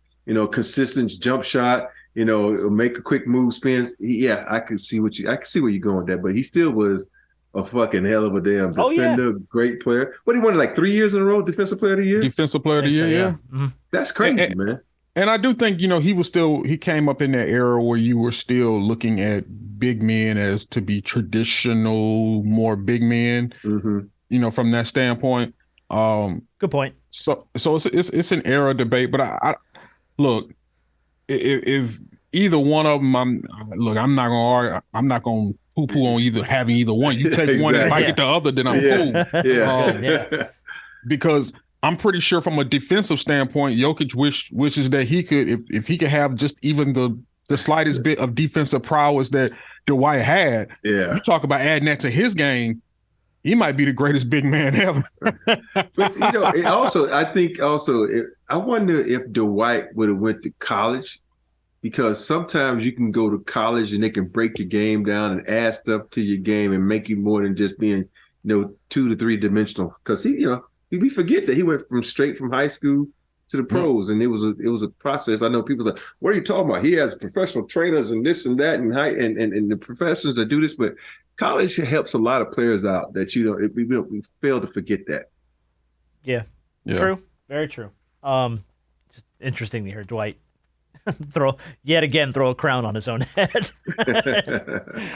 consistent jump shot, make a quick move, spins. I can see where you're going with that. But he still was a fucking hell of a damn defender, great player. What, he won like 3 years in a row, Defensive Player of the Year? Defensive Player of the Year, yeah. Mm-hmm. That's crazy, man. And I do think, he came up in that era where you were still looking at big men as to be traditional, more big men, from that standpoint. Good point. So it's an era debate, but I look, if either one of them, I'm not gonna argue. I'm not gonna poo-poo on having either one. You take one, and if I get the other, then I'm cool. Because I'm pretty sure from a defensive standpoint, Jokic wishes that he could, if he could have just even the slightest bit of defensive prowess that Dwight had. Yeah, you talk about adding that to his game. he might be the greatest big man ever. But I wonder if Dwight would have went to college, because sometimes you can go to college and they can break your game down and add stuff to your game and make you more than just being, 2 to 3 dimensional. Because we forget that he went straight from high school to the pros, and it was a process. I know people are like, what are you talking about? He has professional trainers and this and that and the professors that do this, but college helps a lot of players out that we fail to forget that. Yeah. True. Very true. Just interesting to hear Dwight throw a crown on his own head.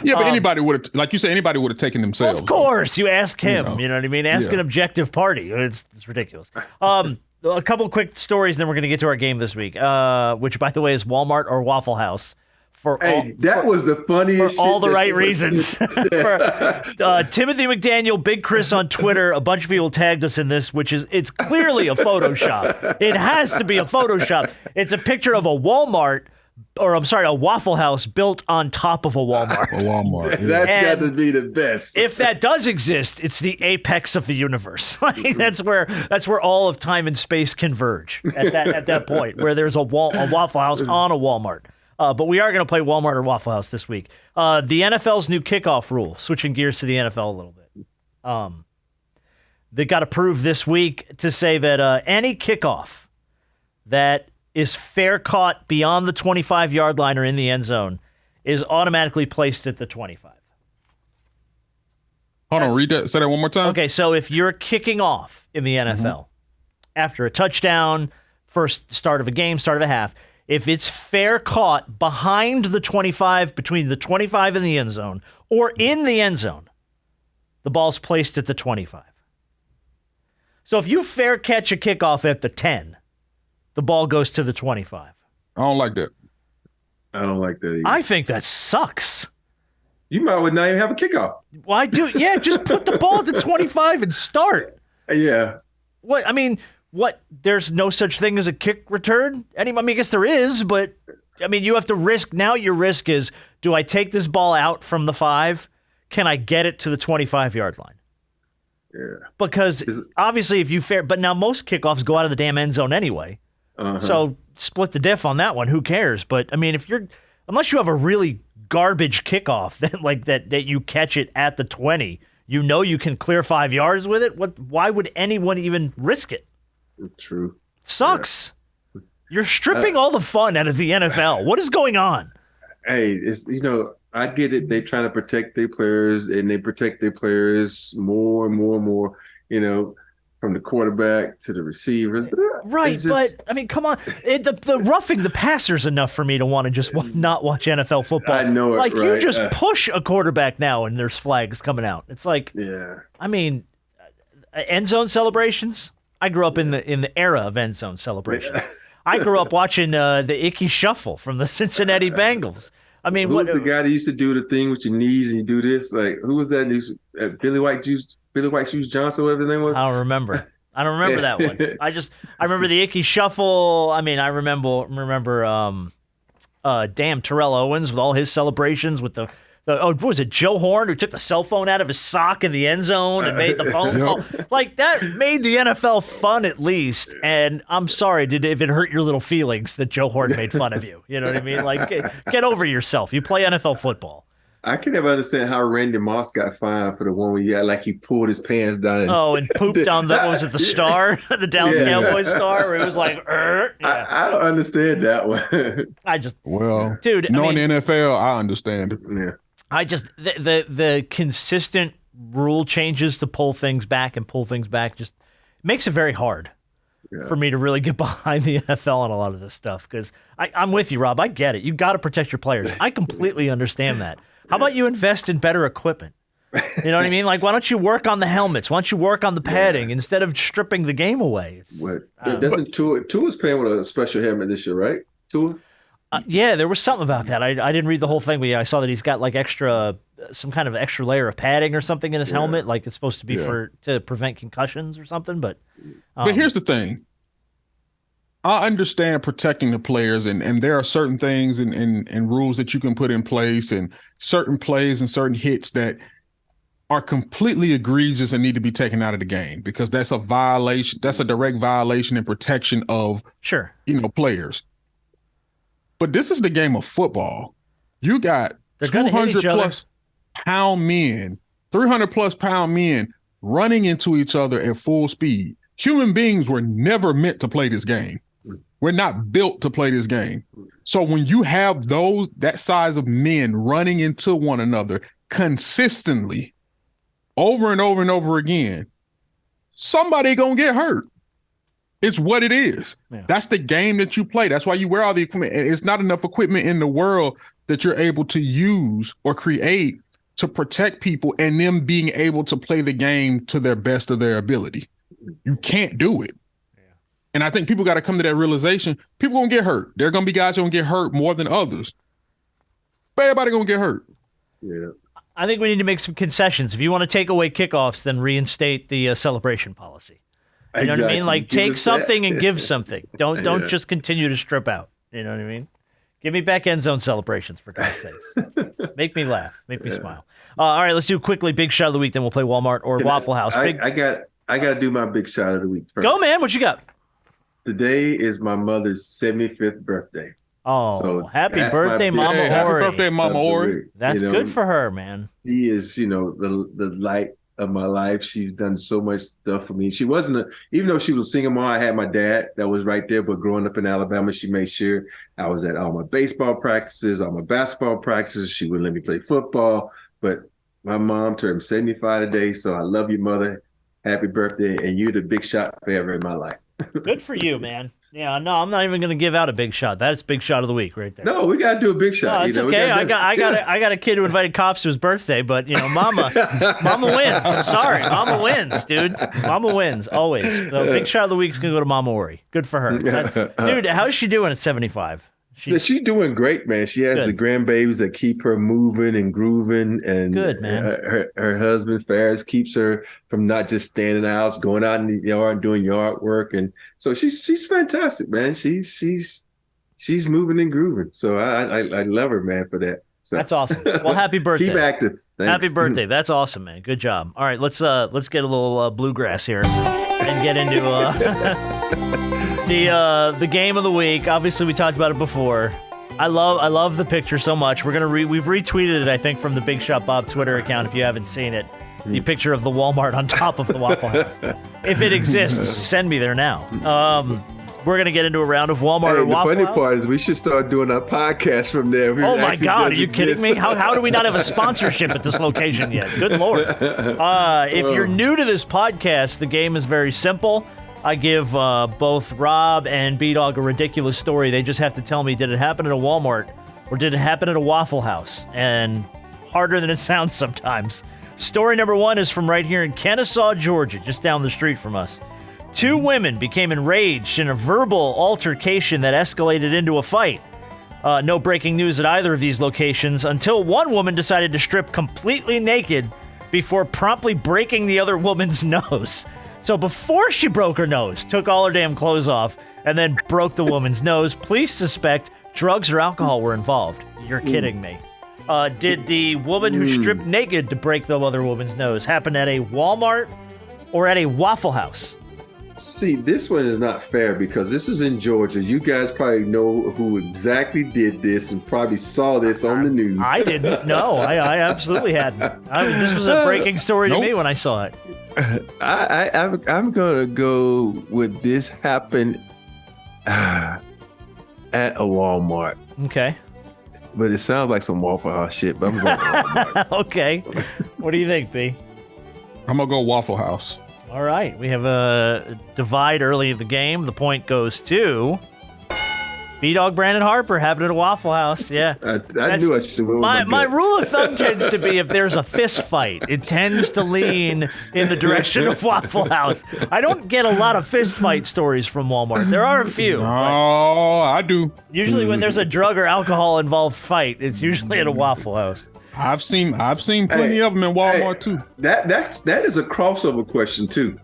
Yeah, but anybody would have, like you said, anybody would have taken themselves. Of course, you ask him. You know what I mean? Ask an objective party. It's ridiculous. A couple quick stories, then we're going to get to our game this week, which, by the way, is Walmart or Waffle House. That was the funniest. For all the right reasons. Timothy McDaniel, Big Chris on Twitter, a bunch of people tagged us in this, it's clearly a Photoshop. It has to be a Photoshop. It's a picture of a Waffle House built on top of a Walmart. A Walmart. Yeah. That's got to be the best. If that does exist, it's the apex of the universe. That's where all of time and space converge at that point, where there's a Waffle House on a Walmart. But we are going to play Walmart or Waffle House this week. The NFL's new kickoff rule, switching gears to the NFL a little bit. They got approved this week to say that any kickoff that is fair caught beyond the 25-yard line or in the end zone is automatically placed at the 25. Hold on, read that. Say that one more time. Okay, so if you're kicking off in the NFL after a touchdown, first start of a game, start of a half, if it's fair caught behind the 25, between the 25 and the end zone, or in the end zone, the ball's placed at the 25. So if you fair catch a kickoff at the 10, the ball goes to the 25. I don't like that. I don't like that either. I think that sucks. You might well not even have a kickoff. Well, I do. Yeah, just put the ball at the 25 and start. Yeah. What? I mean, what? There's no such thing as a kick return? I guess there is, but you have to risk. Now your risk is, do I take this ball out from the 5? Can I get it to the 25-yard line? Yeah. Because obviously if you but now most kickoffs go out of the damn end zone anyway. So split the diff on that one. Who cares? But unless you have a really garbage kickoff that you catch it at the 20, you can clear 5 yards with it. Why would anyone even risk it? True. Sucks. Yeah. You're stripping all the fun out of the NFL. What is going on? Hey, it's I get it. They're trying to protect their players, and they protect their players more and more and more. From the quarterback to the receivers. Right, but come on. The roughing the passer's enough for me to want to just not watch NFL football. I know it, you just push a quarterback now and there's flags coming out. It's like, end zone celebrations. I grew up in the era of end zone celebrations. I grew up watching the Icky Shuffle from the Cincinnati Bengals. Who was the guy that used to do the thing with your knees and you do this? Like, who was that? Billy White Shoes Johnson, whatever his name was. I don't remember that one. I remember the Icky Shuffle. I remember Terrell Owens with all his celebrations with what was it, Joe Horn, who took the cell phone out of his sock in the end zone and made the phone call. Like, that made the NFL fun at least. And I'm sorry if it hurt your little feelings that Joe Horn made fun of you. You know what I mean? Like, get over yourself. You play NFL football. I can never understand how Randy Moss got fined for the one where he pulled his pants down. And pooped on the Star? The Dallas Cowboys Star, where it was like, yeah. I don't understand that one. Dude, knowing the NFL, I understand it. Yeah. The consistent rule changes to pull things back just makes it very hard for me to really get behind the NFL on a lot of this stuff. Because I'm with you, Rob. I get it. You got to protect your players. I completely understand that. How about you invest in better equipment? You know what I mean? Like, why don't you work on the helmets? Why don't you work on the padding instead of stripping the game away? Doesn't Tua's playing with a special helmet this year, right? Tua? Yeah, there was something about that. I didn't read the whole thing, but I saw that he's got like some kind of extra layer of padding or something in his helmet, like it's supposed to be to prevent concussions or something. But here's the thing. I understand protecting the players, and there are certain things and rules that you can put in place, and certain plays and certain hits that are completely egregious and need to be taken out of the game because that's a violation. That's a direct violation and protection of players. But this is the game of football. You got 200 plus pound men, 300 plus pound men running into each other at full speed. Human beings were never meant to play this game. We're not built to play this game. So when you have that size of men running into one another consistently over and over and over again, somebody gonna get hurt. It's what it is. Yeah. That's the game that you play. That's why you wear all the equipment. And it's not enough equipment in the world that you're able to use or create to protect people and them being able to play the game to their best of their ability. You can't do it. And I think people got to come to that realization. People going to get hurt. There are going to be guys who are going to get hurt more than others. But everybody going to get hurt. Yeah. I think we need to make some concessions. If you want to take away kickoffs, then reinstate the celebration policy. You know what I mean? Like, take something and give something. Don't just continue to strip out. You know what I mean? Give me back end zone celebrations, for God's sakes. Make me laugh. Make me smile. All right, let's do quickly big shot of the week. Then we'll play Walmart or Waffle House. I got to do my big shot of the week first. Go, man. What you got? Today is my mother's 75th birthday. Oh, so happy birthday, Mama Horry. Happy birthday, Mama Horry. That's good for her, man. She is, the light of my life. She's done so much stuff for me. She wasn't even though she was a single mom, I had my dad that was right there, but growing up in Alabama, she made sure I was at all my baseball practices, all my basketball practices. She would let me play football, but my mom turned 75 today, so I love you, Mother. Happy birthday, and you're the big shot forever in my life. Good for you, man. Yeah, no, I'm not even going to give out a big shot. That's big shot of the week right there. No, we got to do a big shot. No, it's okay. I got a kid who invited cops to his birthday, but Mama wins. I'm sorry, Mama wins, dude. Mama wins always. So big shot of the week's going to go to Mama Horry. Good for her, dude. How's she doing at 75? She's doing great, man. She has the grandbabies that keep her moving and grooving, and good, man. Her husband Ferris keeps her from not just staying in the house, going out in the yard and doing yard work, and so she's fantastic, man. She's moving and grooving. So I love her, man, for that. So. That's awesome. Well, happy birthday. Keep active. Thanks. Happy birthday. That's awesome, man. Good job. All right, let's get a little bluegrass here and get into the game of the week. Obviously, we talked about it before. I love the picture so much. We've retweeted it, I think, from the Big Shot Bob Twitter account. If you haven't seen it, the picture of the Walmart on top of the Waffle House. If it exists, send me there now. We're going to get into a round of Walmart or Waffle House. The funny part is we should start doing our podcast from there. Oh, my God. Are you kidding me? How do we not have a sponsorship at this location yet? Good Lord. If you're new to this podcast, the game is very simple. I give both Rob and B-Dog a ridiculous story. They just have to tell me, did it happen at a Walmart or did it happen at a Waffle House? And harder than it sounds sometimes. Story number one is from right here in Kennesaw, Georgia, just down the street from us. Two women became enraged in a verbal altercation that escalated into a fight. No breaking news at either of these locations until one woman decided to strip completely naked before promptly breaking the other woman's nose. So before she broke her nose, took all her damn clothes off, and then broke the woman's nose. Police suspect drugs or alcohol were involved. You're kidding me. Did the woman who stripped naked to break the other woman's nose happen at a Walmart or at a Waffle House? See, this one is not fair because this is in Georgia. You guys probably know who exactly did this and probably saw this on the news. I didn't. No, I absolutely hadn't. This was a breaking story to me when I saw it. I'm gonna go with this happened at a Walmart. Okay. But it sounds like some Waffle House shit, but I'm going to Walmart. Okay. What do you think, B? I'm going to go Waffle House. All right. We have a divide early in the game. The point goes to B-Dog Brandon Harper, having it at a Waffle House. Yeah. I knew I should have. My rule of thumb tends to be if there's a fist fight, it tends to lean in the direction of Waffle House. I don't get a lot of fist fight stories from Walmart. There are a few. Oh, I do. Usually when there's a drug or alcohol involved fight, it's usually at a Waffle House. I've seen plenty of them in Walmart too. That is a crossover question too.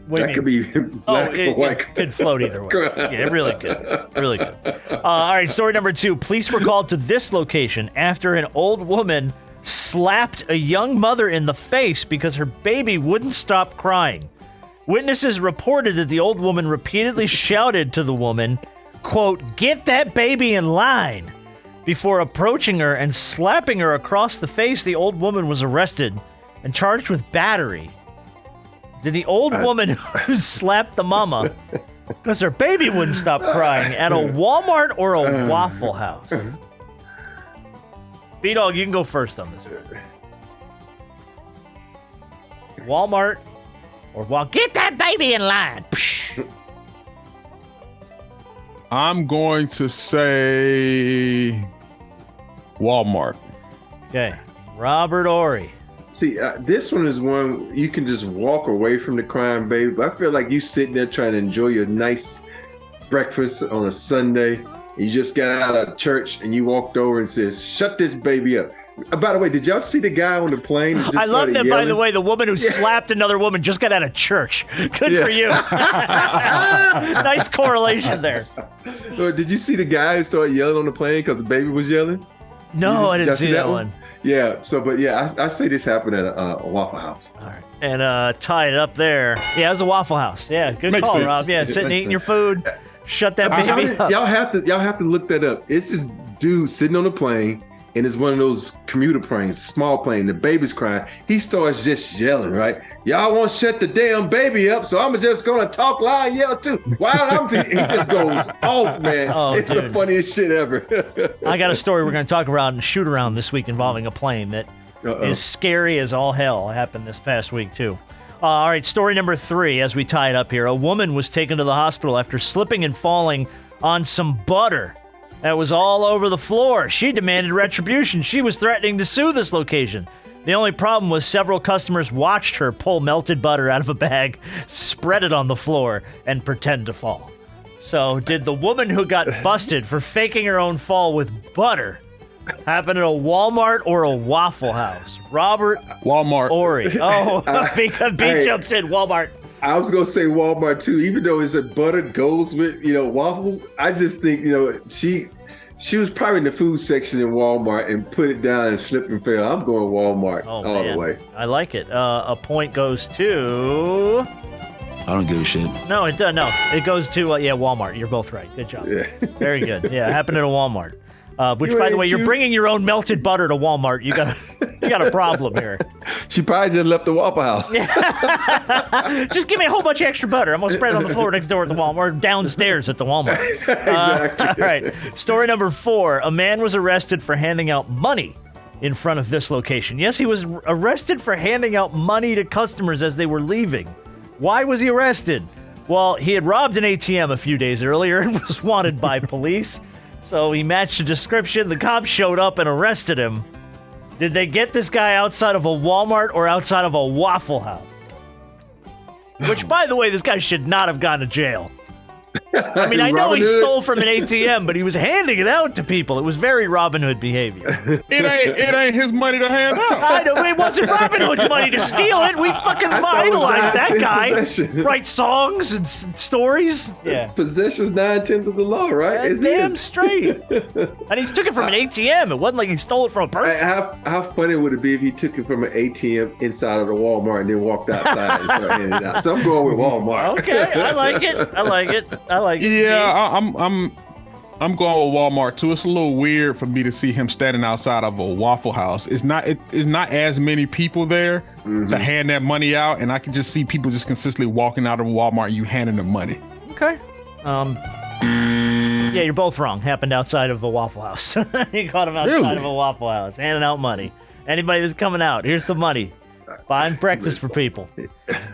That could be black or white. It could float either way. Yeah, it really could. Really could. All right, story number two. Police were called to this location after an old woman slapped a young mother in the face because her baby wouldn't stop crying. Witnesses reported that the old woman repeatedly shouted to the woman, quote, "Get that baby in line." Before approaching her and slapping her across the face, the old woman was arrested and charged with battery. Did the old woman who slapped the mama because her baby wouldn't stop crying at a Walmart or a Waffle House? B-Dog, you can go first on this one. Walmart or get that baby in line. I'm going to say Walmart. Okay. Robert Horry. See, this one is one you can just walk away from the crime, baby. But I feel like you sitting there trying to enjoy your nice breakfast on a Sunday. You just got out of church and you walked over and says, "Shut this baby up." By the way, did y'all see the guy on the plane? That just I love that, yelling? by the way, the woman who slapped another woman just got out of church. Good for you. Nice correlation there. Did you see the guy who started yelling on the plane because the baby was yelling? No, I didn't see that one. Yeah, I say this happened at a Waffle House. All right. And tie it up there. Yeah, it was a Waffle House. Yeah, good Makes call, sense. Rob. Yeah, sitting eating your food. Shut that baby up. Y'all have to look that up. It's this dude sitting on a plane, and it's one of those commuter planes, small plane. The baby's crying. He starts just yelling, right? Y'all won't shut the damn baby up, so I'm just gonna talk loud and yell too. He just goes off, man. Oh, it's dude. the funniest shit ever. I got a story we're going to talk about and shoot around this week involving a plane that is scary as all hell. It happened this past week, too. All right, story number 3 as we tie it up here. A woman was taken to the hospital after slipping and falling on some butter that was all over the floor. She demanded retribution. She was threatening to sue this location. The only problem was several customers watched her pull melted butter out of a bag, spread it on the floor, and pretend to fall. So, did the woman who got busted for faking her own fall with butter happen at a Walmart or a Waffle House? Robert Walmart. Horry. Oh, because B jumps in Walmart. I was gonna say Walmart too, even though it's a butter goes with waffles. I just think she was probably in the food section in Walmart and put it down and slipped and fell. I'm going Walmart all the way. I like it. A point goes to. I don't give a shit. No, it does. No, it goes to Walmart. You're both right. Good job. Yeah. Very good. Yeah, happened at a Walmart. Which, by the way, you're bringing your own melted butter to Walmart. You got a problem here. She probably just left the Waffle House. Just give me a whole bunch of extra butter. I'm gonna spread it on the floor next door at the Walmart, downstairs at the Walmart. Exactly. All right. Story number 4. A man was arrested for handing out money in front of this location. Yes, he was arrested for handing out money to customers as they were leaving. Why was he arrested? Well, he had robbed an ATM a few days earlier and was wanted by police. So he matched the description. The cops showed up and arrested him. Did they get this guy outside of a Walmart or outside of a Waffle House? Which, by the way, this guy should not have gone to jail. I mean, I know he stole from an ATM, but he was handing it out to people. It was very Robin Hood behavior. It ain't his money to hand out. I know, it wasn't Robin Hood's money to steal it. We fucking idolized that guy. Write songs and stories. Yeah. Possession's 9/10 of the law, right? Yeah, damn straight. And he took it from an ATM. It wasn't like he stole it from a person. How funny would it be if he took it from an ATM inside of the Walmart and then walked outside and started handing it out? So I'm going with Walmart. Okay, I like it. Yeah, I'm going with Walmart too. It's a little weird for me to see him standing outside of a Waffle House. It's not as many people there to hand that money out, and I can just see people just consistently walking out of Walmart and you handing them money. Okay. Yeah, you're both wrong. Happened outside of a Waffle House. You caught him outside of a Waffle House, handing out money. Anybody that's coming out, here's some money. Buying breakfast for people.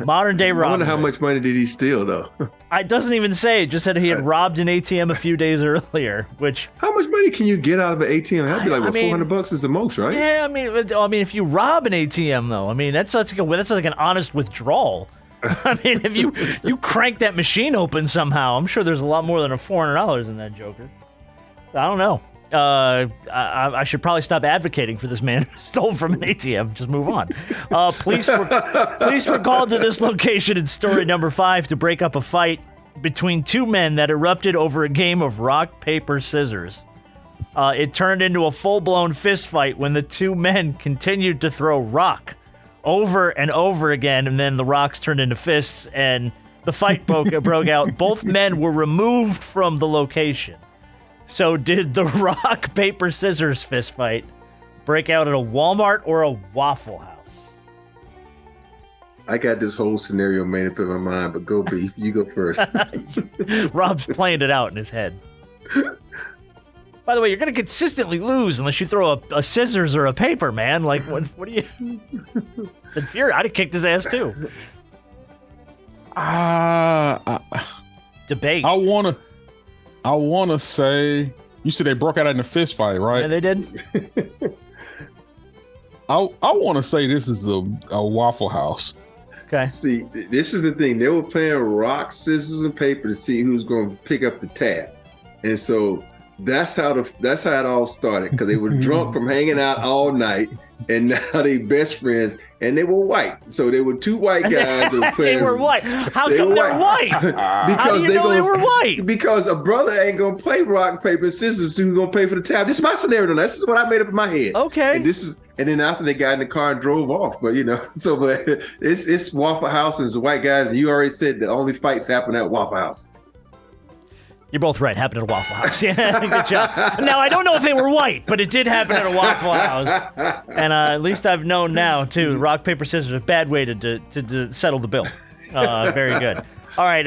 Modern day Robin. I wonder how much money did he steal, though? It doesn't even say. It just said he had robbed an ATM a few days earlier, which... How much money can you get out of an ATM? That'd be like, $400 is the most, right? Yeah, I mean, if you rob an ATM, though, I mean, that's like an honest withdrawal. I mean, if you crank that machine open somehow, I'm sure there's a lot more than $400 in that joker. I don't know. I should probably stop advocating for this man who stole from an ATM. Just move on. Police were called to this location in story number 5 to break up a fight between two men that erupted over a game of rock, paper, scissors. It turned into a full-blown fist fight when the two men continued to throw rock over and over again, and then the rocks turned into fists, and the fight broke out. Both men were removed from the location. So did the rock, paper, scissors fist fight break out at a Walmart or a Waffle House? I got this whole scenario made up in my mind, but go B. You go first. Rob's playing it out in his head. By the way, you're going to consistently lose unless you throw a scissors or a paper, man. Like, what do you... It's infuriating. I'd have kicked his ass, too. Debate. I want to say, you said they broke out in a fist fight, right? Yeah, they did. I want to say this is a Waffle House. Okay. See, this is the thing. They were playing rock, scissors, and paper to see who's going to pick up the tab. And so that's how it all started, because they were drunk from hanging out all night, and now they best friends, and they were white. So they were two white guys that were playing. They were white. How come they're white? Because how do you know they were white? Because a brother ain't gonna play rock, paper, scissors. Who's gonna pay for the tab? This is my scenario. This is what I made up in my head. Okay. And then after they got in the car and drove off. But but it's Waffle House and it's white guys. And you already said the only fights happen at Waffle House. You're both right. Happened at a Waffle House. Yeah, good job. Now, I don't know if they were white, but it did happen at a Waffle House. And at least I've known now, too, rock, paper, scissors, a bad way to settle the bill. Very good. All right,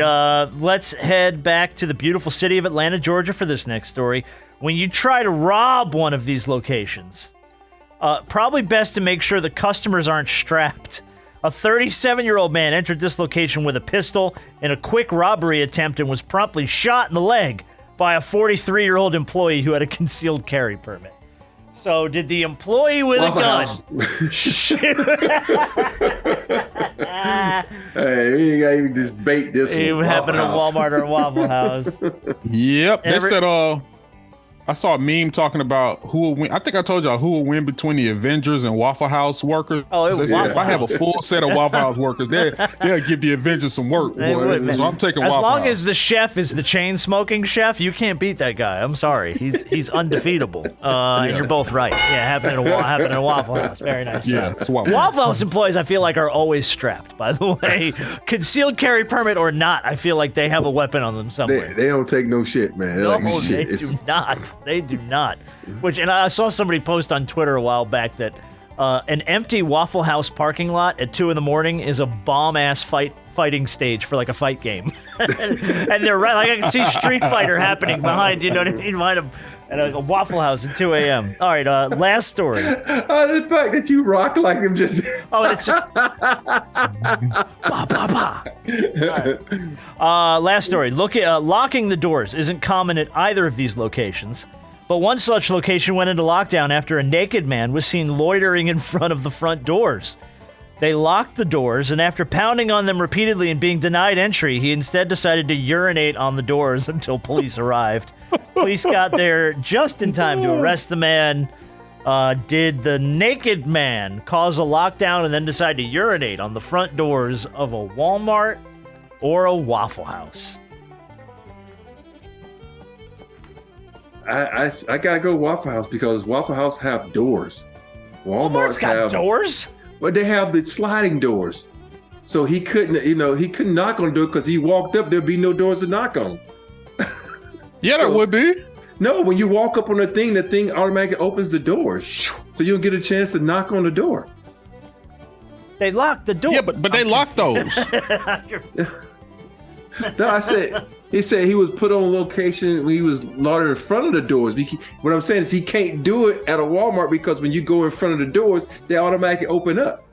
let's head back to the beautiful city of Atlanta, Georgia for this next story. When you try to rob one of these locations, probably best to make sure the customers aren't strapped. A 37-year-old man entered this location with a pistol in a quick robbery attempt and was promptly shot in the leg by a 43-year-old employee who had a concealed carry permit. So did the employee with a gun shoot? Hey, we ain't got to even just bait this one. It happened at Walmart or Waffle House. Yep. They said, I saw a meme talking about who will win. I think I told y'all who will win between the Avengers and Waffle House workers. Oh, it was Waffle if I have a full set of Waffle House workers, they'll give the Avengers some work. They Boy. would, So I'm taking as Waffle long House. as the chef is the chain-smoking chef, you can't beat that guy. I'm sorry. He's undefeatable. And you're both right. Yeah, happened at a Waffle House. Very nice. Yeah, it's Waffle Waffle House employees, I feel like, are always strapped, by the way. Concealed carry permit or not, I feel like they have a weapon on them somewhere. They don't take no shit, man. They're No, like, they do not. They do not. And I saw somebody post on Twitter a while back that an empty Waffle House parking lot at 2 a.m. is a bomb-ass fighting stage for like a fight game. and they're right. Like I can see Street Fighter happening behind, you know what I mean? Behind a Waffle House at 2 a.m. All right, last story. The fact that you rock like them just... Oh, it's just... Last story. Locking the doors isn't common at either of these locations. But one such location went into lockdown after a naked man was seen loitering in front of the front doors. They locked the doors, and after pounding on them repeatedly and being denied entry, he instead decided to urinate on the doors until police arrived. Police got there just in time to arrest the man. Did the naked man cause a lockdown and then decide to urinate on the front doors of a Walmart or a Waffle House? I gotta go Waffle House because Waffle House have doors. Walmart's got doors? But they have the sliding doors. So he couldn't knock on the door because he walked up, there'd be no doors to knock on. Yeah, there would be. No, when you walk up on the thing automatically opens the doors. So you'll get a chance to knock on the door. They locked the door. Yeah, but they locked those. No, he said he was put on location when he was locked in front of the doors. What I'm saying is he can't do it at a Walmart because when you go in front of the doors, they automatically open up.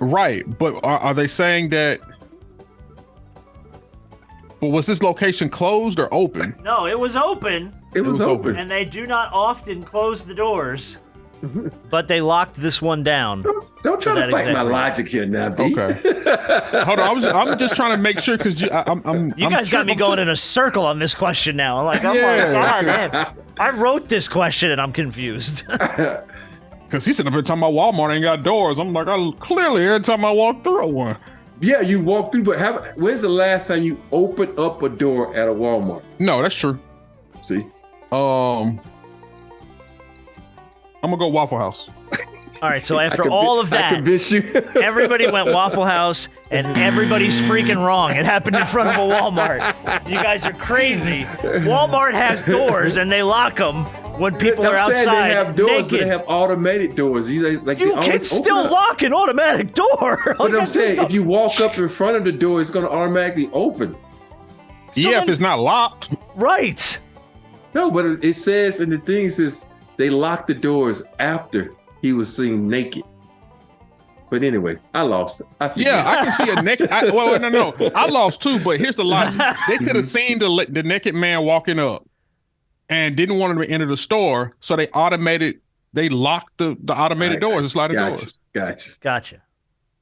Right, but are they saying that? But was this location closed or open? No, it was open. It was open. And they do not often close the doors. But they locked this one down. Don't try to fight my logic here now, B. Okay. Hold on. I'm just trying to make sure because you guys got me going in a circle on this question now. I'm like, oh my God, man. I wrote this question and I'm confused. Because he's sitting up here talking about Walmart ain't got doors. I'm like, clearly every time I walk through one. Yeah, you walk through, but when's the last time you opened up a door at a Walmart? No, that's true. See? I'm gonna go Waffle House. All right, so after all of that, everybody went Waffle House, and everybody's freaking wrong. It happened in front of a Walmart. You guys are crazy. Walmart has doors, and they lock them when people are outside they have doors, naked. but they have automated doors. You can still lock an automatic door. But I'm saying, if you walk up in front of the door, it's going to automatically open. If it's not locked. Right. No, but it says, and the thing says, they locked the doors after he was seen naked. But anyway, I lost it. I can see a naked. No. I lost too, but here's the logic. They could have seen the naked man walking up and didn't want him to enter the store, so they locked the automated doors, the sliding doors. Gotcha.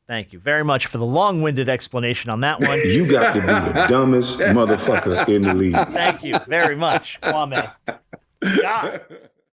Thank you very much for the long-winded explanation on that one. You got to be the dumbest motherfucker in the league. Thank you very much, Kwame. God.